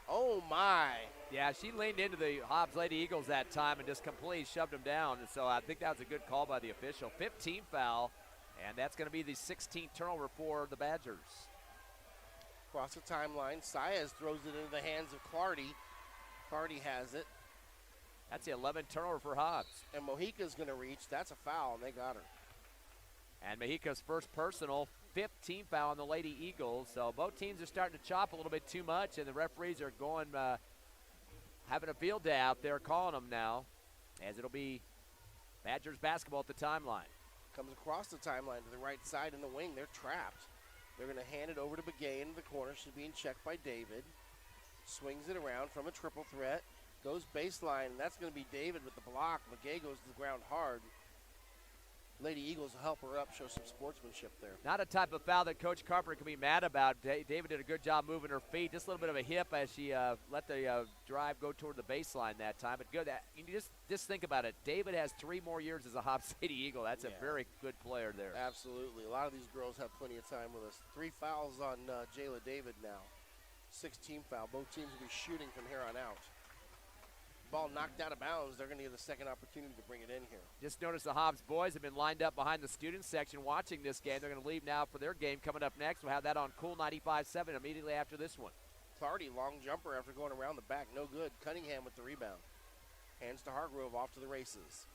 Oh, my. Yeah, she leaned into the Hobbs Lady Eagles that time and just completely shoved them down. And so I think that was a good call by the official. 15 foul, and that's going to be the 16th turnover for the Badgers. Across the timeline, Saez throws it into the hands of Clardy. Clardy has it. That's the 11th turnover for Hobbs. And Mojica's going to reach. That's a foul, and they got her. And Mojica's first personal, 15 foul on the Lady Eagles. So both teams are starting to chop a little bit too much, and the referees are going, having a field day out there calling them now, as it'll be Badgers basketball at the timeline. Comes across the timeline to the right side in the wing. They're trapped. They're going to hand it over to Begay into the corner. She's being checked by David. Swings it around from a triple threat. Goes baseline, and that's going to be David with the block. Begay goes to the ground hard. Lady Eagles will help her up, show some sportsmanship there. Not a type of foul that Coach Carpenter can be mad about. David did a good job moving her feet. Just a little bit of a hip as she let the drive go toward the baseline that time. But good. You just think about it. David has 3 more years as a Hobbs City Eagle. That's a very good player there. Absolutely. A lot of these girls have plenty of time with us. 3 fouls on Jayla David now. 16 foul. Both teams will be shooting from here on out. Ball knocked out of bounds. They're going to get a second opportunity to bring it in here. Just noticed the Hobbs boys have been lined up behind the student section watching this game. They're going to leave now for their game coming up next. We'll have that on Cool 95.7 immediately after this one. Clardy, long jumper after going around the back. No good. Cunningham with the rebound. Hands to Hargrove, off to the races.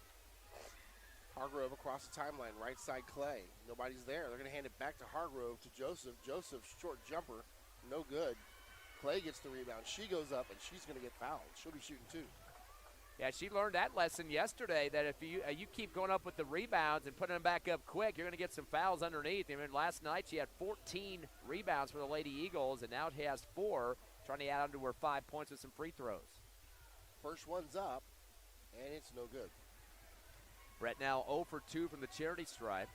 Hargrove across the timeline, right side Clay. Nobody's there. They're going to hand it back to Hargrove to Joseph. Joseph, short jumper, no good. Clay gets the rebound. She goes up, and she's going to get fouled. She'll be shooting 2. Yeah, she learned that lesson yesterday, that if you keep going up with the rebounds and putting them back up quick, you're going to get some fouls underneath. I mean, last night she had 14 rebounds for the Lady Eagles, and now she has 4, trying to add on to her 5 points with some free throws. First one's up, and it's no good. Brett now 0 for 2 from the charity stripe.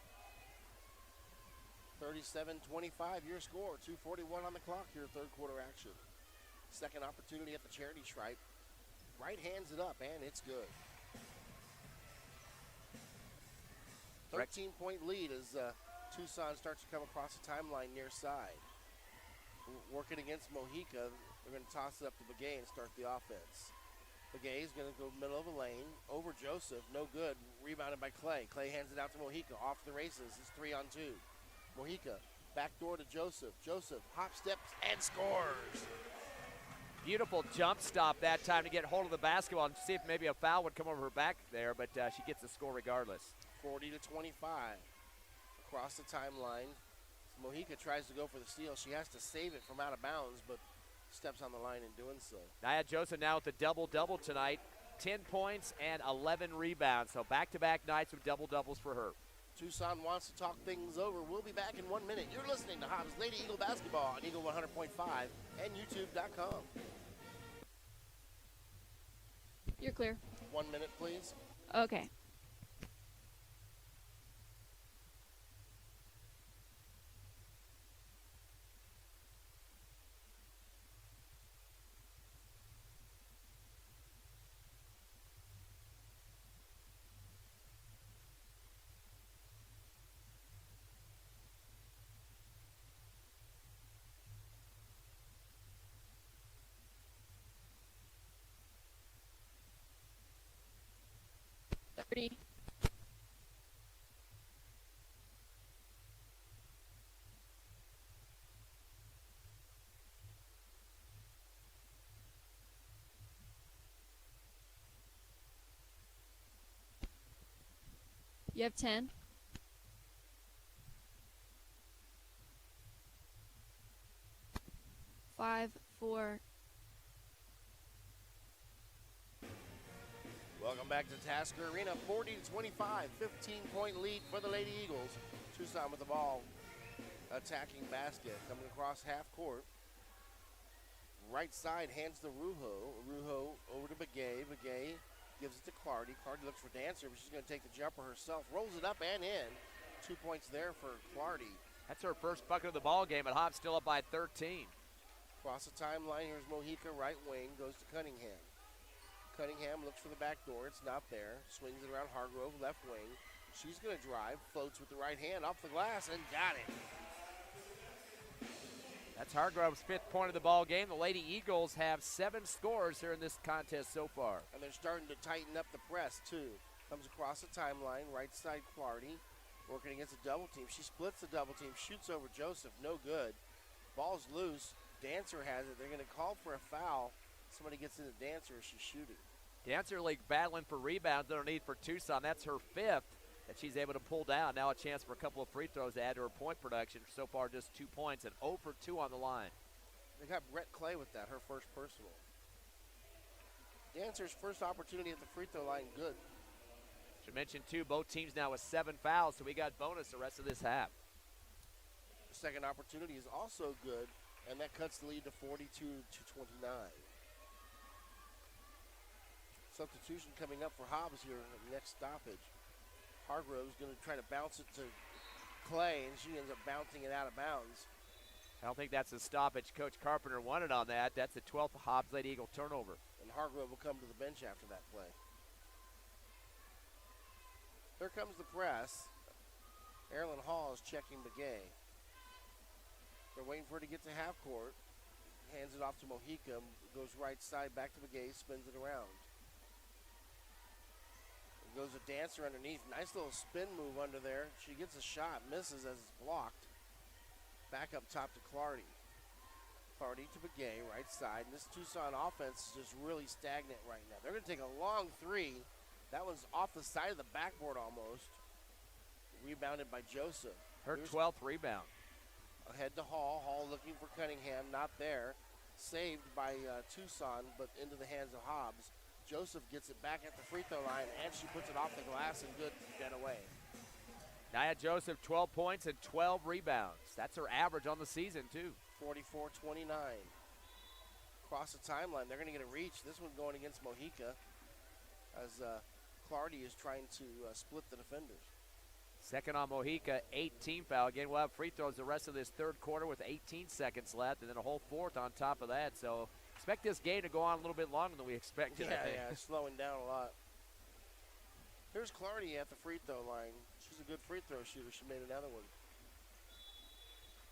37-25 your score. 2:41 on the clock here, third quarter action. Second opportunity at the charity stripe. Right hands it up, and it's good. 13-point lead as Tucson starts to come across the timeline near side. Working against Mojica, they're going to toss it up to Begay and start the offense. Begay is going to go middle of the lane, over Joseph, no good. Rebounded by Clay. Clay hands it out to Mojica, off the races. It's 3-on-2. Mojica, back door to Joseph. Joseph, hop steps, and scores. Beautiful jump stop that time to get hold of the basketball and see if maybe a foul would come over her back there, but she gets the score regardless. 40-25. Across the timeline, Mojica tries to go for the steal. She has to save it from out of bounds, but steps on the line in doing so. Nia Joseph now with the double-double tonight. 10 points and 11 rebounds, so back-to-back nights with double-doubles for her. Tucson wants to talk things over. We'll be back in 1 minute. You're listening to Hobbs Lady Eagle Basketball on Eagle 100.5 and YouTube.com. You're clear. 1 minute, please. Okay. You have 10. Five, 4. Welcome back to Tasker Arena. 40-25, 15-point lead for the Lady Eagles. Tucson with the ball, attacking basket, coming across half court. Right side hands to Rujo. Rujo over to Begay. Begay Gives it to Clardy. Clardy looks for Dancer, but she's going to take the jumper herself. Rolls it up and in. 2 points there for Clardy. That's her first bucket of the ball game, but Hobbs still up by 13. Across the timeline, here's Mojica, right wing, goes to Cunningham. Cunningham looks for the back door. It's not there. Swings it around Hargrove, left wing. She's going to drive, floats with the right hand off the glass, and got it. That's Hargrove's 5th point of the ball game. The Lady Eagles have 7 scores here in this contest so far. And they're starting to tighten up the press, too. Comes across the timeline, right side Clardy, working against a double team. She splits the double team, shoots over Joseph, no good. Ball's loose. Dancer has it. They're going to call for a foul. Somebody gets into Dancer as she's shooting. Dancer League battling for rebounds underneath for Tucson. That's her 5th that she's able to pull down. Now a chance for a couple of free throws to add to her point production. So far just 2 points and 0 for 2 on the line. They got Brett Clay with that, her first personal. Dancer's first opportunity at the free throw line, good. Should mention too, both teams now with 7 fouls, so we got bonus the rest of this half. Second opportunity is also good, and that cuts the lead to 42-29. Substitution coming up for Hobbs here at the next stoppage. Hargrove's going to try to bounce it to Clay, and she ends up bouncing it out of bounds. I don't think that's a stoppage. Coach Carpenter wanted on that. That's the 12th Hobbs Lady Eagle turnover. And Hargrove will come to the bench after that play. Here comes the press. Erin Hall is checking Begay. They're waiting for her to get to half court. Hands it off to Mojica. Goes right side back to Begay. Spins it around. Goes a Dancer underneath. Nice little spin move under there. She gets a shot. Misses as it's blocked. Back up top to Clardy. Clardy to Begay, right side. And this Tucson offense is just really stagnant right now. They're going to take a long three. That one's off the side of the backboard almost. Rebounded by Joseph. Her 12th rebound. Ahead to Hall. Hall looking for Cunningham. Not there. Saved by Tucson, but into the hands of Hobbs. Joseph gets it back at the free throw line, and she puts it off the glass and good to get away. Nia Joseph, 12 points and 12 rebounds. That's her average on the season, too. 44-29. Across the timeline, they're going to get a reach. This one going against Mojica as Clardy is trying to split the defenders. Second on Mojica, 18 foul. Again, we'll have free throws the rest of this third quarter with 18 seconds left, and then a whole fourth on top of that. So expect this game to go on a little bit longer than we expected. Yeah, slowing down a lot. Here's Clardy at the free throw line. She's a good free throw shooter. She made another one.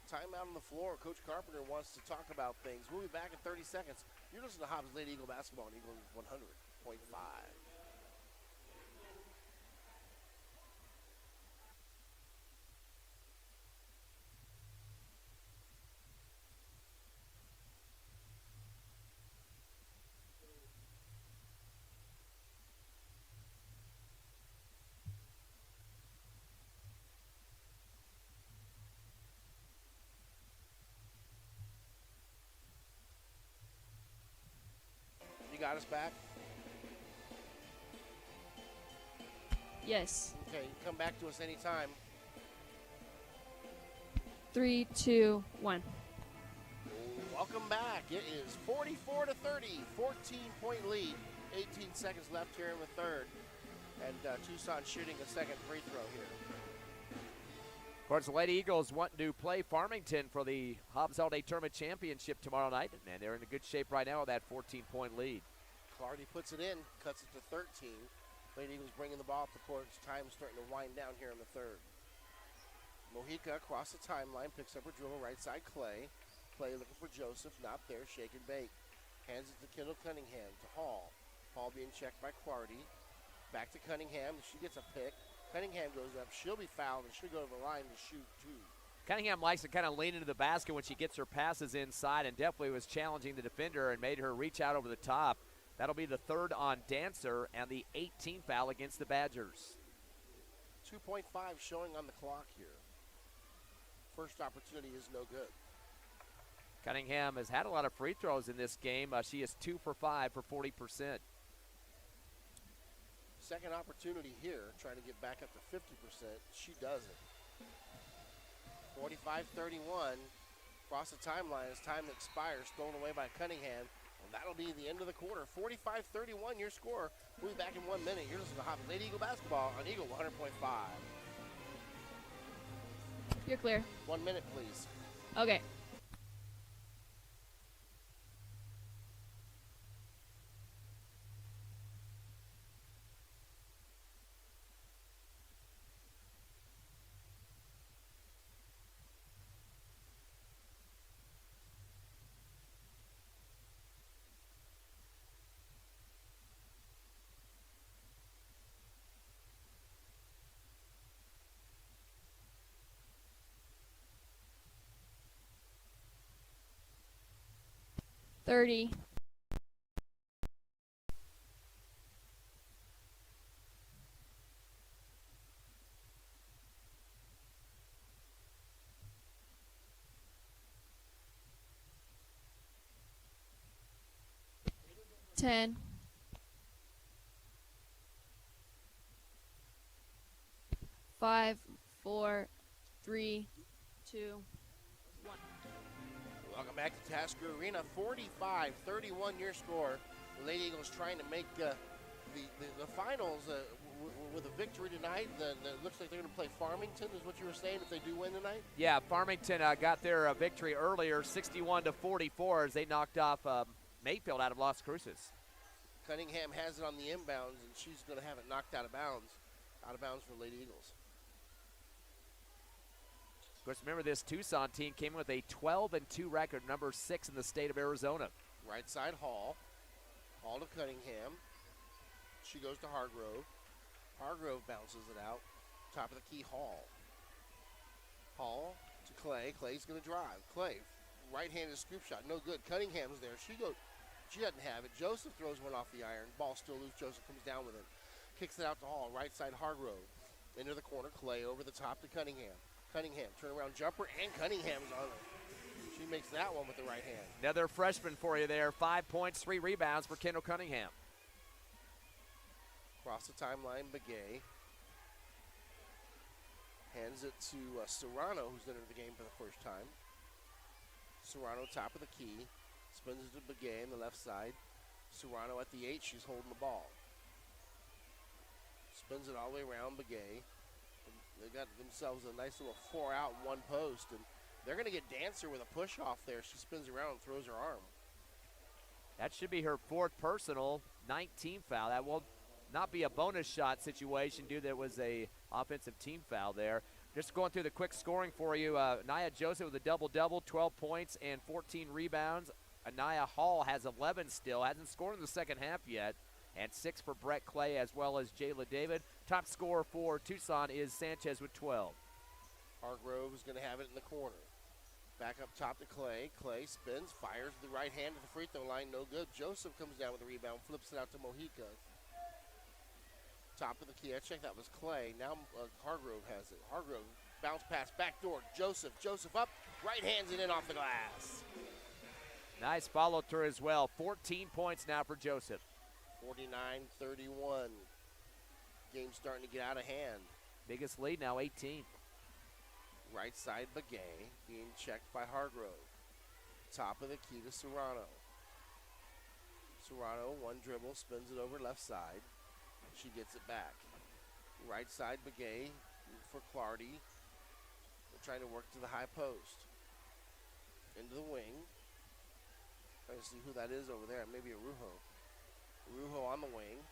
Timeout on the floor. Coach Carpenter wants to talk about things. We'll be back in 30 seconds. You're listening to Hobbs Lady Eagle Basketball on Eagle 100.5. You got us back? Yes. Okay, you come back to us anytime. 3, 2, 1. Welcome back. It is 44-30, 14-point lead. 18 seconds left here in the third. And Tucson shooting a second free throw here. Of course, the Lady Eagles want to play Farmington for the Hobbs All-Day Tournament Championship tomorrow night, and they're in a good shape right now with that 14-point lead. Clardy puts it in, cuts it to 13. Lady Eagles bringing the ball up the court. Time starting to wind down here in the third. Mojica across the timeline, picks up her dribble right side Clay. Clay looking for Joseph, not there, shake and bake. Hands it to Kendall Cunningham, to Hall. Hall being checked by Clardy. Back to Cunningham, she gets a pick. Cunningham goes up, she'll be fouled, and she'll go to the line to shoot two. Cunningham likes to kind of lean into the basket when she gets her passes inside, and definitely was challenging the defender and made her reach out over the top. That'll be the third on Dancer and the 18th foul against the Badgers. 2.5 showing on the clock here. First opportunity is no good. Cunningham has had a lot of free throws in this game. She is 2 for 5 for 40%. Second opportunity here, trying to get back up to 50%. She doesn't. 45-31. Across the timeline as time expires, stolen away by Cunningham. And that'll be the end of the quarter. 45-31 your score. We'll be back in 1 minute. You're listening to Hobbs Lady Eagle Basketball on Eagle 100.5. You're clear. 1 minute, please. Okay. $30. $10. $5, $4, $3, $2, $1. Welcome back to Tasker Arena. 45-31 your score. The Lady Eagles trying to make the finals with a victory tonight. It looks like they're going to play Farmington, is what you were saying, if they do win tonight? Yeah, Farmington got their victory earlier, 61-44, as they knocked off Mayfield out of Las Cruces. Cunningham has it on the inbounds, and she's going to have it knocked out of bounds for Lady Eagles. Of course, remember this Tucson team came in with a 12-2 record, number 6 in the state of Arizona. Right side Hall. Hall to Cunningham. She goes to Hargrove. Hargrove bounces it out. Top of the key, Hall. Hall to Clay. Clay's going to drive. Clay, right-handed scoop shot, no good. Cunningham's there. She doesn't have it. Joseph throws one off the iron. Ball still loose. Joseph comes down with it. Kicks it out to Hall. Right side Hargrove. Into the corner. Clay over the top to Cunningham. Cunningham, turnaround jumper, and Cunningham's on it. She makes that one with the right hand. Another freshman for you there. 5 points, 3 rebounds for Kendall Cunningham. Across the timeline, Begay hands it to Serrano, who's entered the game for the first time. Serrano, top of the key, spins it to Begay on the left side. Serrano at the 8, she's holding the ball. Spins it all the way around, Begay. They got themselves a nice little 4-out, 1 post, and they're going to get Dancer with a push-off there. She spins around and throws her arm. That should be her 4th personal, 19 foul. That will not be a bonus shot situation due that it was a offensive team foul there. Just going through the quick scoring for you, Anaya Joseph with a double-double, 12 points and 14 rebounds. Anaya Hall has 11 still, hasn't scored in the second half yet. And 6 for Brett Clay as well as Jayla David. Top scorer for Tucson is Sanchez with 12. Hargrove is going to have it in the corner. Back up top to Clay. Clay spins, fires with the right hand at the free throw line. No good. Joseph comes down with the rebound, flips it out to Mojica. Top of the key. I checked that was Clay. Now Hargrove has it. Hargrove bounce pass back door. Joseph up. Right hands it in off the glass. Nice follow through as well. 14 points now for Joseph. 49-31. Game's starting to get out of hand. Biggest lead now, 18. Right side Begay being checked by Hargrove. Top of the key to Serrano. Serrano, 1 dribble, spins it over left side. She gets it back. Right side Begay for Clardy. They're trying to work to the high post. Into the wing. Trying to see who that is over there. Maybe Arujo. Arujo on the wing.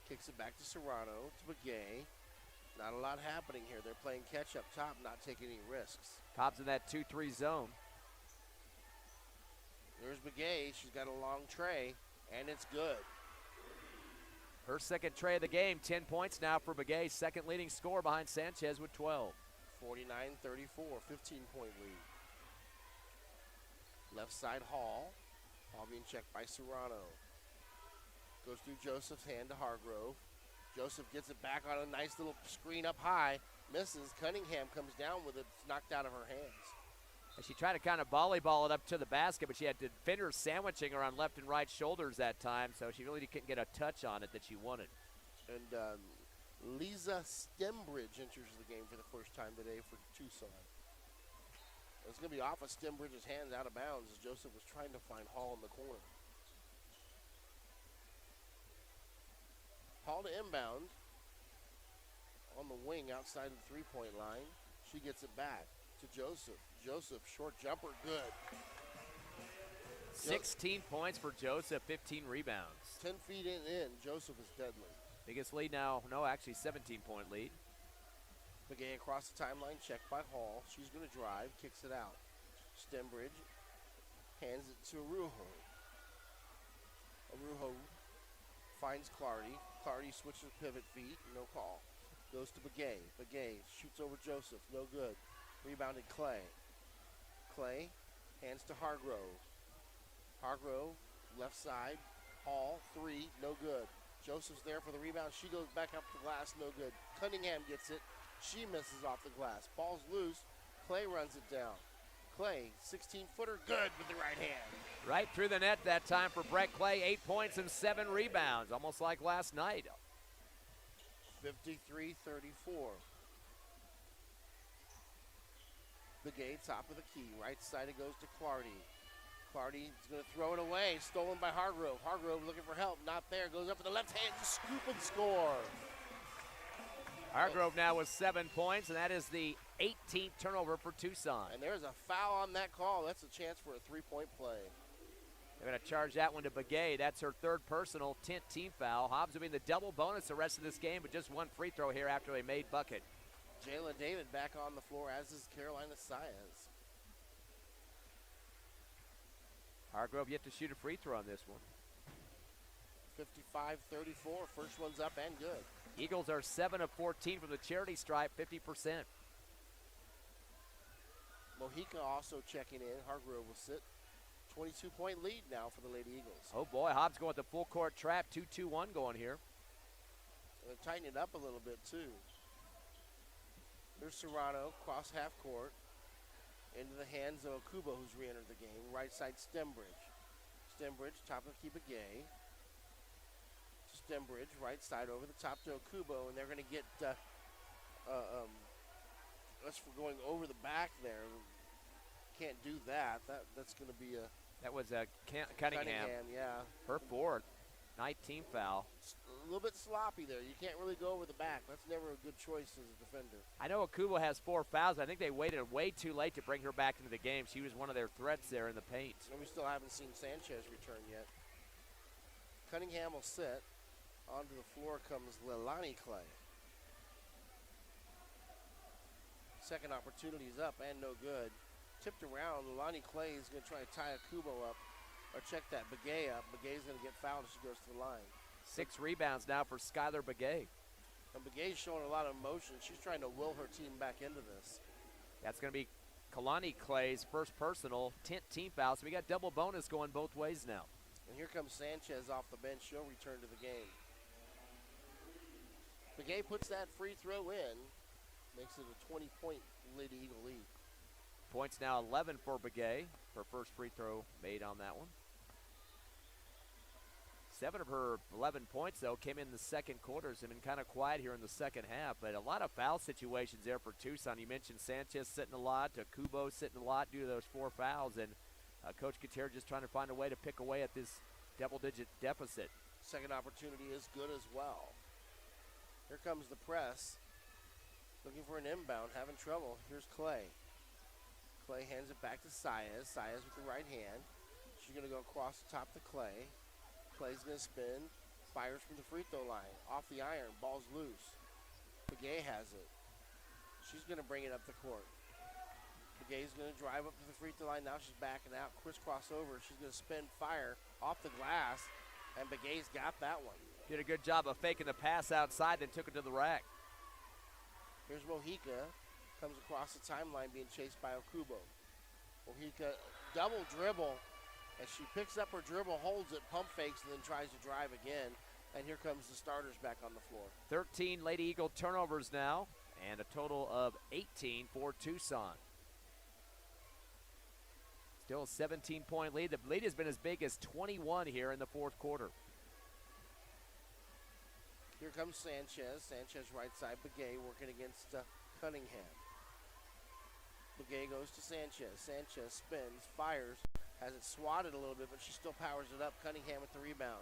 Kicks it back to Serrano, to Begay. Not a lot happening here. They're playing catch up top, not taking any risks. Hobbs in that 2-3 zone. There's Begay. She's got a long tray, and it's good. Her second tray of the game, 10 points now for Begay. Second leading scorer behind Sanchez with 12. 49-34, 15-point lead. Left side Hall. Hall being checked by Serrano. Goes through Joseph's hand to Hargrove. Joseph gets it back on a nice little screen up high. Misses. Cunningham comes down with it. It's knocked out of her hands. And she tried to kind of volleyball it up to the basket, but she had defenders sandwiching her on left and right shoulders that time, so she really couldn't get a touch on it that she wanted. And Lisa Stembridge enters the game for the first time today for Tucson. It's going to be off of Stembridge's hands, out of bounds, as Joseph was trying to find Hall in the corner. Hall to inbound on the wing outside of the three-point line. She gets it back to Joseph. Joseph, short jumper, good. 16 points for Joseph, 15 rebounds. 10 feet in, Joseph is deadly. Biggest lead now, no, actually 17-point lead. Begay across the timeline, checked by Hall. She's going to drive, kicks it out. Stembridge hands it to Arujo. Arujo finds Clardy. Clardy switches pivot feet, no call. Goes to Begay. Begay shoots over Joseph, no good. Rebounded Clay. Clay hands to Hargrove. Hargrove, left side. Hall, three, no good. Joseph's there for the rebound. She goes back up the glass, no good. Cunningham gets it. She misses off the glass. Ball's loose. Clay runs it down. Clay, 16-footer, good with the right hand. Right through the net that time for Brett Clay, 8 points and 7 rebounds, almost like last night. 53-34. Begay, top of the key. Right side it goes to Clardy. Clardy's going to throw it away. Stolen by Hargrove. Hargrove looking for help. Not there. Goes up with the left hand. Scoop and score. Hargrove now with 7 points, and that is the 18th turnover for Tucson. And there's a foul on that call. That's a chance for a three-point play. They're going to charge that one to Begay. That's her third personal, 10th team foul. Hobbs will be in the double bonus the rest of this game, but just one free throw here after a made bucket. Jayla David back on the floor, as is Carolina Saez. Hargrove yet to shoot a free throw on this one. 55-34. First one's up and good. Eagles are 7 of 14 from the charity stripe, 50%. Mojica also checking in. Hargrove will sit. 22-point lead now for the Lady Eagles. Oh boy, Hobbs going with the full court trap, 2-2-1 going here. And they're tightening it up a little bit too. There's Serrano, cross half court. Into the hands of Okubo, who's re-entered the game. Right side, Stembridge. Stembridge, top of keep it gay. Stembridge, right side over the top to Okubo, and they're going to get, that's for going over the back there. Can't do that. That's going to be a... That was Cunningham. Yeah. Her fourth, 19 foul. It's a little bit sloppy there. You can't really go over the back. That's never a good choice as a defender. I know Okubo has 4 fouls. I think they waited way too late to bring her back into the game. She was one of their threats there in the paint. And we still haven't seen Sanchez return yet. Cunningham will sit. Onto the floor comes Leilani Clay. Second opportunity is up and no good. Tipped around, Leilani Clay is going to try to tie Okubo up, or check that Begay up. Begay's going to get fouled as she goes to the line. 6 rebounds now for Skylar Begay. And Begay's showing a lot of emotion. She's trying to will her team back into this. That's going to be Kalani Clay's first personal, 10th team foul. So we got double bonus going both ways now. And here comes Sanchez off the bench. She'll return to the game. Begay puts that free throw in. Makes it a 20-point Lady Eagle lead. Points now 11 for Begay. Her first free throw made on that one. 7 of her 11 points, though, came in the second quarter. So been kind of quiet here in the second half. But a lot of foul situations there for Tucson. You mentioned Sanchez sitting a lot, Kubo sitting a lot due to those 4 fouls. And Coach Gutierrez just trying to find a way to pick away at this double-digit deficit. Second opportunity is good as well. Here comes the press. Looking for an inbound, having trouble. Here's Clay. Clay hands it back to Saez. Saez with the right hand. She's going to go across the top to Clay. Clay's going to spin. Fires from the free throw line. Off the iron. Ball's loose. Begay has it. She's going to bring it up the court. Begay's going to drive up to the free throw line. Now she's backing out. Crisscross over. She's going to spin, fire off the glass. And Begay's got that one. Did a good job of faking the pass outside, then took it to the rack. Here's Mojica. Comes across the timeline being chased by Okubo. Mojica double dribble. As she picks up her dribble, holds it, pump fakes, and then tries to drive again. And here comes the starters back on the floor. 13 Lady Eagle turnovers now, and a total of 18 for Tucson. Still a 17-point lead. The lead has been as big as 21 here in the fourth quarter. Here comes Sanchez. Sanchez right side. Begay working against Cunningham. Begay goes to Sanchez. Sanchez spins, fires, has it swatted a little bit, but she still powers it up. Cunningham with the rebound.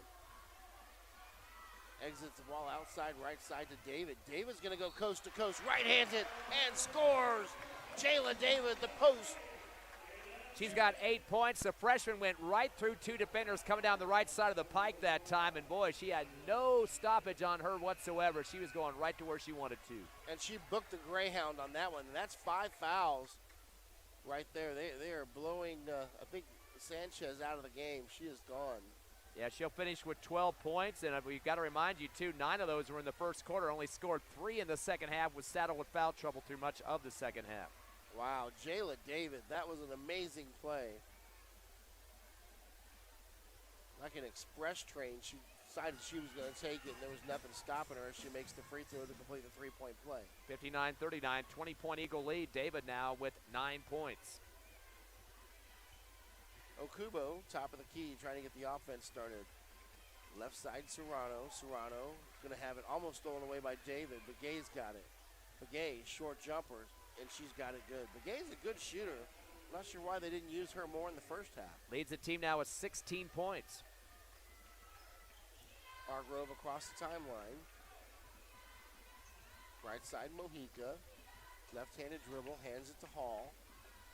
Exits the ball outside, right side to David. David's going to go coast to coast, right-handed, and scores. Jayla David, the post. She's got 8 points. The freshman went right through 2 defenders coming down the right side of the pike that time, and boy, she had no stoppage on her whatsoever. She was going right to where she wanted to. And she booked the Greyhound on that one, and that's 5 fouls right there. They are blowing, I think, Sanchez out of the game. She is gone. Yeah, she'll finish with 12 points, and we've got to remind you, too, 9 of those were in the first quarter, only scored 3 in the second half, was saddled with foul trouble through much of the second half. Wow, Jayla David, that was an amazing play. Like an express train, she decided she was going to take it, and there was nothing stopping her as she makes the free throw to complete the three-point play. 59-39, 20-point Eagle lead. David now with 9 points. Okubo, top of the key, trying to get the offense started. Left side, Serrano. Serrano going to have it almost stolen away by David. Begay's got it. Begay, short jumper, and she's got it good. Begay's a good shooter. I'm not sure why they didn't use her more in the first half. Leads the team now with 16 points. Hargrove across the timeline. Right side, Mojica. Left-handed dribble, hands it to Hall.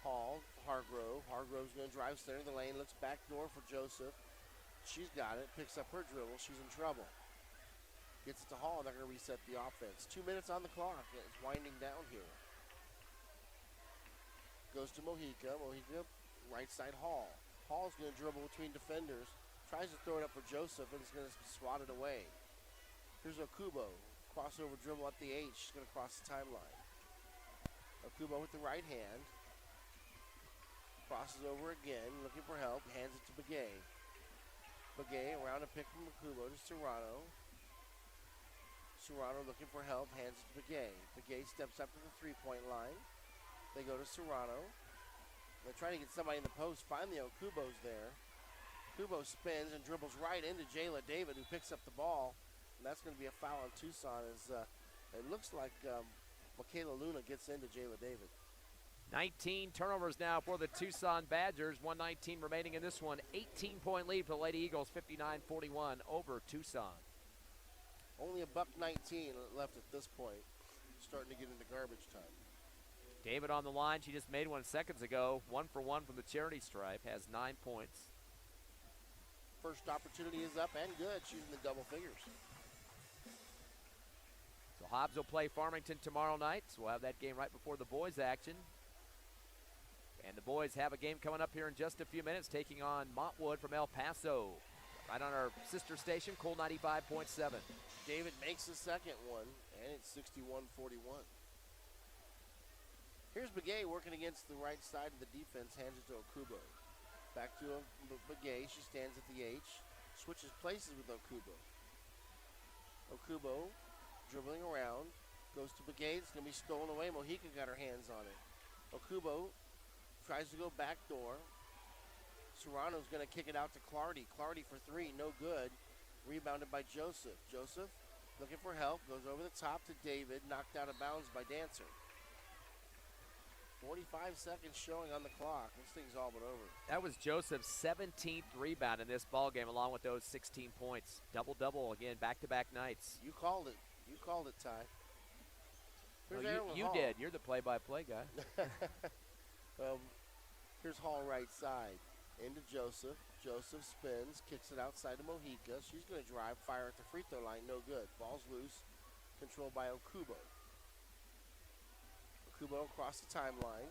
Hall, Hargrove. Hargrove's going to drive center of the lane, looks back door for Joseph. She's got it, picks up her dribble. She's in trouble. Gets it to Hall, they're going to reset the offense. 2 minutes on the clock. It's winding down here. Goes to Mojica. Mojica, right side Hall. Hall's going to dribble between defenders. Tries to throw it up for Joseph, and it's going to swat it away. Here's Okubo. Crossover dribble at the H. She's going to cross the timeline. Okubo with the right hand. Crosses over again, looking for help. Hands it to Begay. Begay around a pick from Okubo to Serrano. Serrano looking for help. Hands it to Begay. Begay steps up to the three-point line. They go to Serrano. They're trying to get somebody in the post. Finally, Okubo's there. Okubo spins and dribbles right into Jayla David, who picks up the ball. And that's going to be a foul on Tucson as it looks like Michaela Luna gets into Jayla David. 19 turnovers now for the Tucson Badgers. 1:19 remaining in this one. 18-point lead for the Lady Eagles, 59-41 over Tucson. Only a $1.19 left at this point. Starting to get into garbage time. David on the line. She just made one seconds ago. 1 for 1 from the charity stripe. Has 9 points. First opportunity is up and good. She's in the double figures. So Hobbs will play Farmington tomorrow night. So we'll have that game right before the boys' action. And the boys have a game coming up here in just a few minutes, taking on Montwood from El Paso. Right on our sister station, Cool 95.7. David makes the second one, and it's 61-41. Here's Begay working against the right side of the defense, hands it to Okubo. Back to Begay, she stands at the H, switches places with Okubo. Okubo dribbling around, goes to Begay, it's going to be stolen away. Mojica got her hands on it. Okubo tries to go back door. Serrano's going to kick it out to Clardy. Clardy for three, no good. Rebounded by Joseph. Joseph looking for help, goes over the top to David, knocked out of bounds by Dancer. 45 seconds showing on the clock. This thing's all but over. That was Joseph's 17th rebound in this ball game, along with those 16 points. Double-double again, back-to-back nights. You called it. You called it, Ty. You did. You're the play-by-play guy. Here's Hall right side. Into Joseph. Joseph spins, kicks it outside to Mojica. She's going to drive, fire at the free throw line. No good. Ball's loose. Controlled by Okubo. Okubo across the timeline.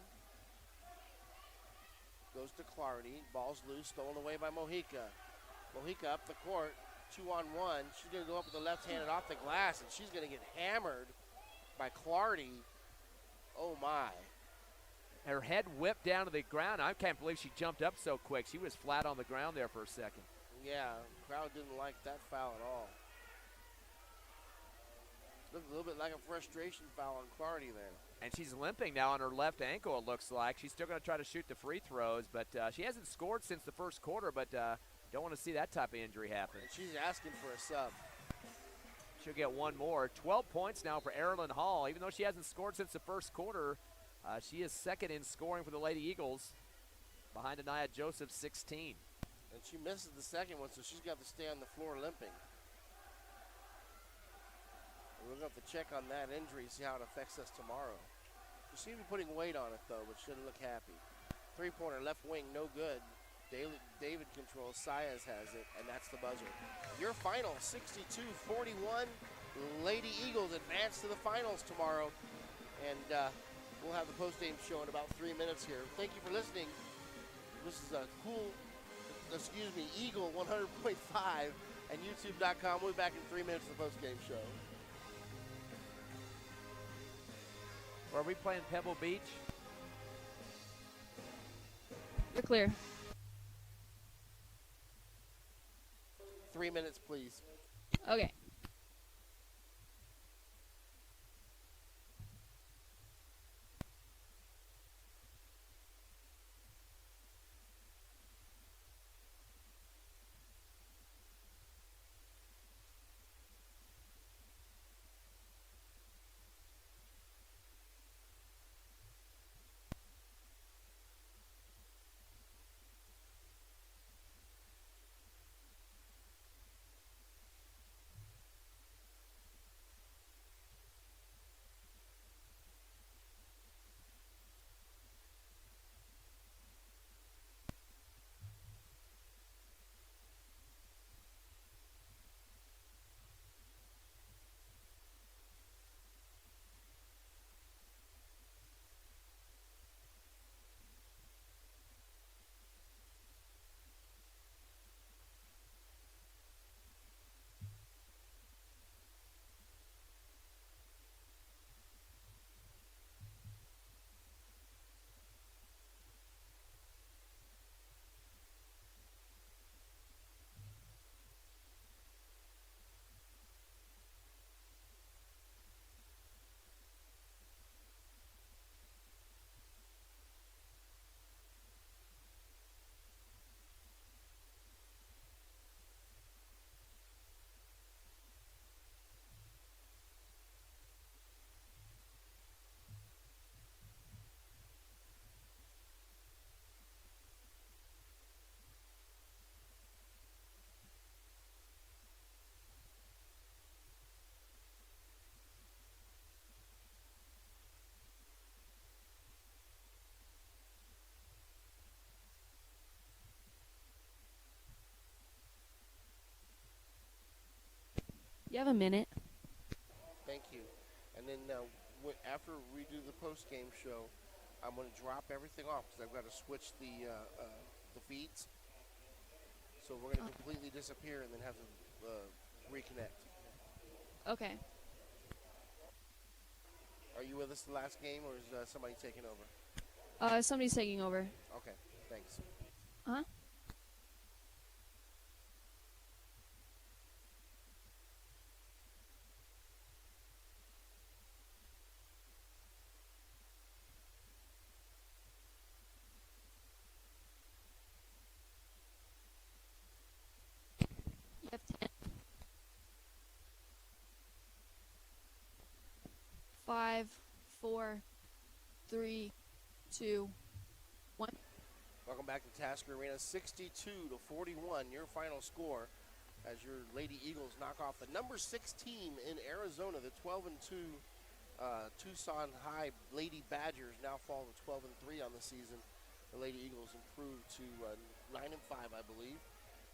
Goes to Clardy. Ball's loose. Stolen away by Mojica. Mojica up the court. 2-on-1. She's going to go up with the left-handed off the glass, and she's going to get hammered by Clardy. Oh, my. Her head whipped down to the ground. I can't believe she jumped up so quick. She was flat on the ground there for a second. Yeah, crowd didn't like that foul at all. Looked a little bit like a frustration foul on Clardy there. And she's limping now on her left ankle, it looks like. She's still going to try to shoot the free throws, but she hasn't scored since the first quarter, but don't want to see that type of injury happen. And she's asking for a sub. She'll get one more. 12 points now for Erilyn Hall. Even though she hasn't scored since the first quarter, She is second in scoring for the Lady Eagles, behind Anaya Joseph, 16. And she misses the second one, so she's got to stay on the floor limping. We're going to have to check on that injury, see how it affects us tomorrow. She seems to be putting weight on it, though, but she doesn't look happy. Three-pointer, left wing, no good. David controls, Saez has it, and that's the buzzer. Your final, 62-41. Lady Eagles advance to the finals tomorrow. And we'll have the post-game show in about 3 minutes here. Thank you for listening. This is a Eagle 100.5 and YouTube.com. We'll be back in 3 minutes for the post-game show. Are we playing Pebble Beach? You're clear. 3 minutes, please. Okay. You have a minute. Thank you. And then after we do the post-game show, I'm going to drop everything off because I've got to switch the feeds. So we're going to completely disappear and then have to reconnect. Okay. Are you with us the last game, or is somebody taking over? Somebody's taking over. Okay, thanks. Huh? You have 10. 5, 4, 3, 2, 1. Welcome back to Tasker Arena. 62-41, your final score as your Lady Eagles knock off the number 6 team in Arizona. The 12-2 Tucson High Lady Badgers now fall to 12-3 on the season. The Lady Eagles improved to 9-5, I believe.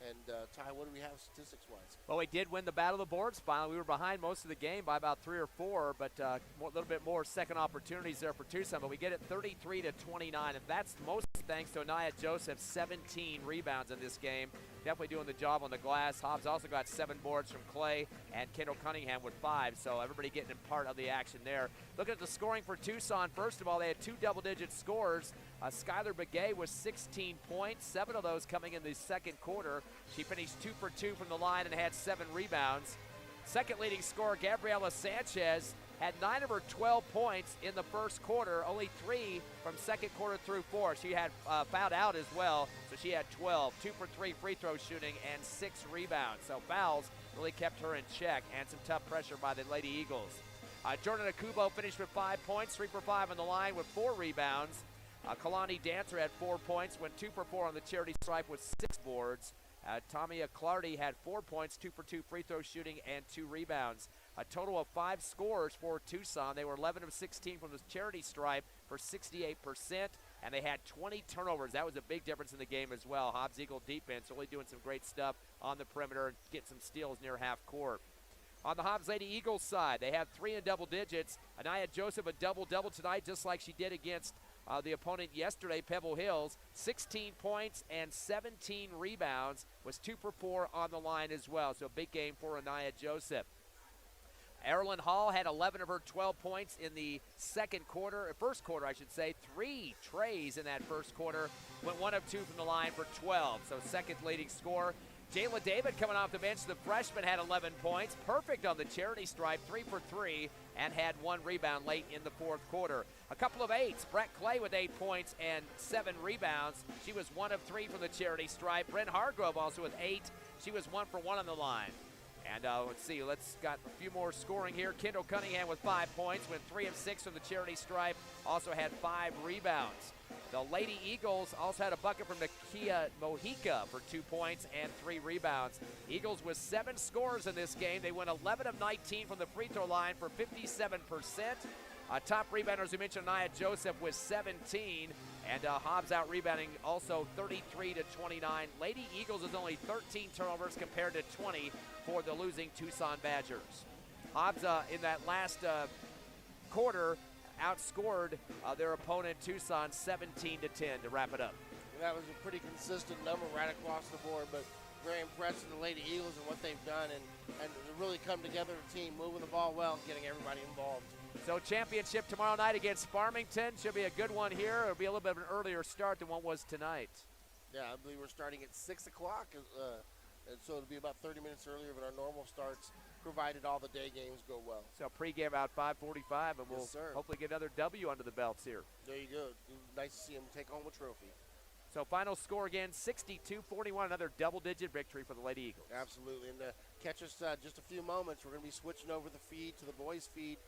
And Ty, what do we have statistics-wise? Well, we did win the Battle of the Boards finally. We were behind most of the game by about 3 or 4, but a little bit more second opportunities there for Tucson. But we get it 33-29, and that's mostly thanks to Anaya Joseph, 17 rebounds in this game. Definitely doing the job on the glass. Hobbs also got 7 boards from Clay, and Kendall Cunningham with 5. So everybody getting a part of the action there. Looking at the scoring for Tucson, first of all, they had 2 double-digit scores. Skylar Begay was 16 points, 7 of those coming in the second quarter. She finished 2 for 2 from the line and had 7 rebounds. Second leading scorer, Gabriella Sanchez, had 9 of her 12 points in the first quarter, only 3 from second quarter through 4. She had fouled out as well, so she had 12, 2 for 3 free throw shooting, and 6 rebounds. So fouls really kept her in check, and some tough pressure by the Lady Eagles. Jordan Akubo finished with 5 points, 3 for 5 on the line with 4 rebounds. Kalani Dancer had 4 points, went 2 for 4 on the charity stripe with 6 boards. Tamia Clardy had 4 points, 2 for 2 free throw shooting, and 2 rebounds. A total of 5 scores for Tucson. They were 11 of 16 from the charity stripe for 68%, and they had 20 turnovers. That was a big difference in the game as well. Hobbs Eagle defense really doing some great stuff on the perimeter and get some steals near half court. On the Hobbs Lady Eagles side, they have 3 in double digits. Anaya Joseph a double-double tonight, just like she did against the opponent yesterday, Pebble Hills. 16 points and 17 rebounds, was 2 for 4 on the line as well. So a big game for Anaya Joseph. Erilyn Hall had 11 of her 12 points in the first quarter, I should say. 3 trays in that first quarter. Went 1 of 2 from the line for 12. So second leading scorer. Jayla David coming off the bench. The freshman had 11 points. Perfect on the charity stripe, 3 for 3, and had 1 rebound late in the fourth quarter. A couple of 8s. Brett Clay with 8 points and 7 rebounds. She was 1 of 3 from the charity stripe. Bryn Hargrove also with 8. She was 1 for 1 on the line. And let's got a few more scoring here. Kendall Cunningham with 5 points, went 3 of 6 from the charity stripe, also had 5 rebounds. The Lady Eagles also had a bucket from Nakia Mojica for 2 points and 3 rebounds. Eagles with 7 scores in this game. They went 11 of 19 from the free throw line for 57%. Top rebounders, we mentioned Nia Joseph with 17, and Hobbs out rebounding also 33 to 29. Lady Eagles is only 13 turnovers compared to 20 for the losing Tucson Badgers. Hobbs in that last quarter outscored their opponent Tucson 17 to 10 to wrap it up. That was a pretty consistent number right across the board, but very impressed with the Lady Eagles and what they've done, and really come together as a team, moving the ball well and getting everybody involved. So championship tomorrow night against Farmington. Should be a good one here. It'll be a little bit of an earlier start than what was tonight. Yeah, I believe we're starting at 6 o'clock, and so it'll be about 30 minutes earlier than our normal starts, provided all the day games go well. So pregame about 5:45, and we'll hopefully get another W under the belts here. There you go. Nice to see them take home a trophy. So final score again, 62-41, another double-digit victory for the Lady Eagles. Absolutely, and catch us just a few moments. We're going to be switching over the feed to the boys' feed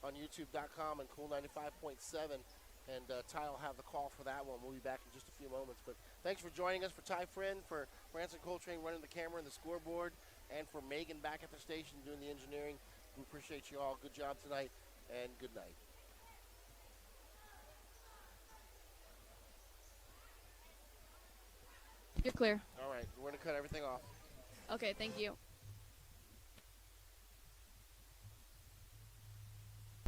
on YouTube.com and Cool 95.7, and Ty will have the call for that one. We'll be back in just a few moments. But thanks for joining us, for Ty Friend, for Branson Coltrane running the camera and the scoreboard, and for Megan back at the station doing the engineering. We appreciate you all. Good job tonight, and good night. You're clear. All right, we're going to cut everything off. Okay, thank you.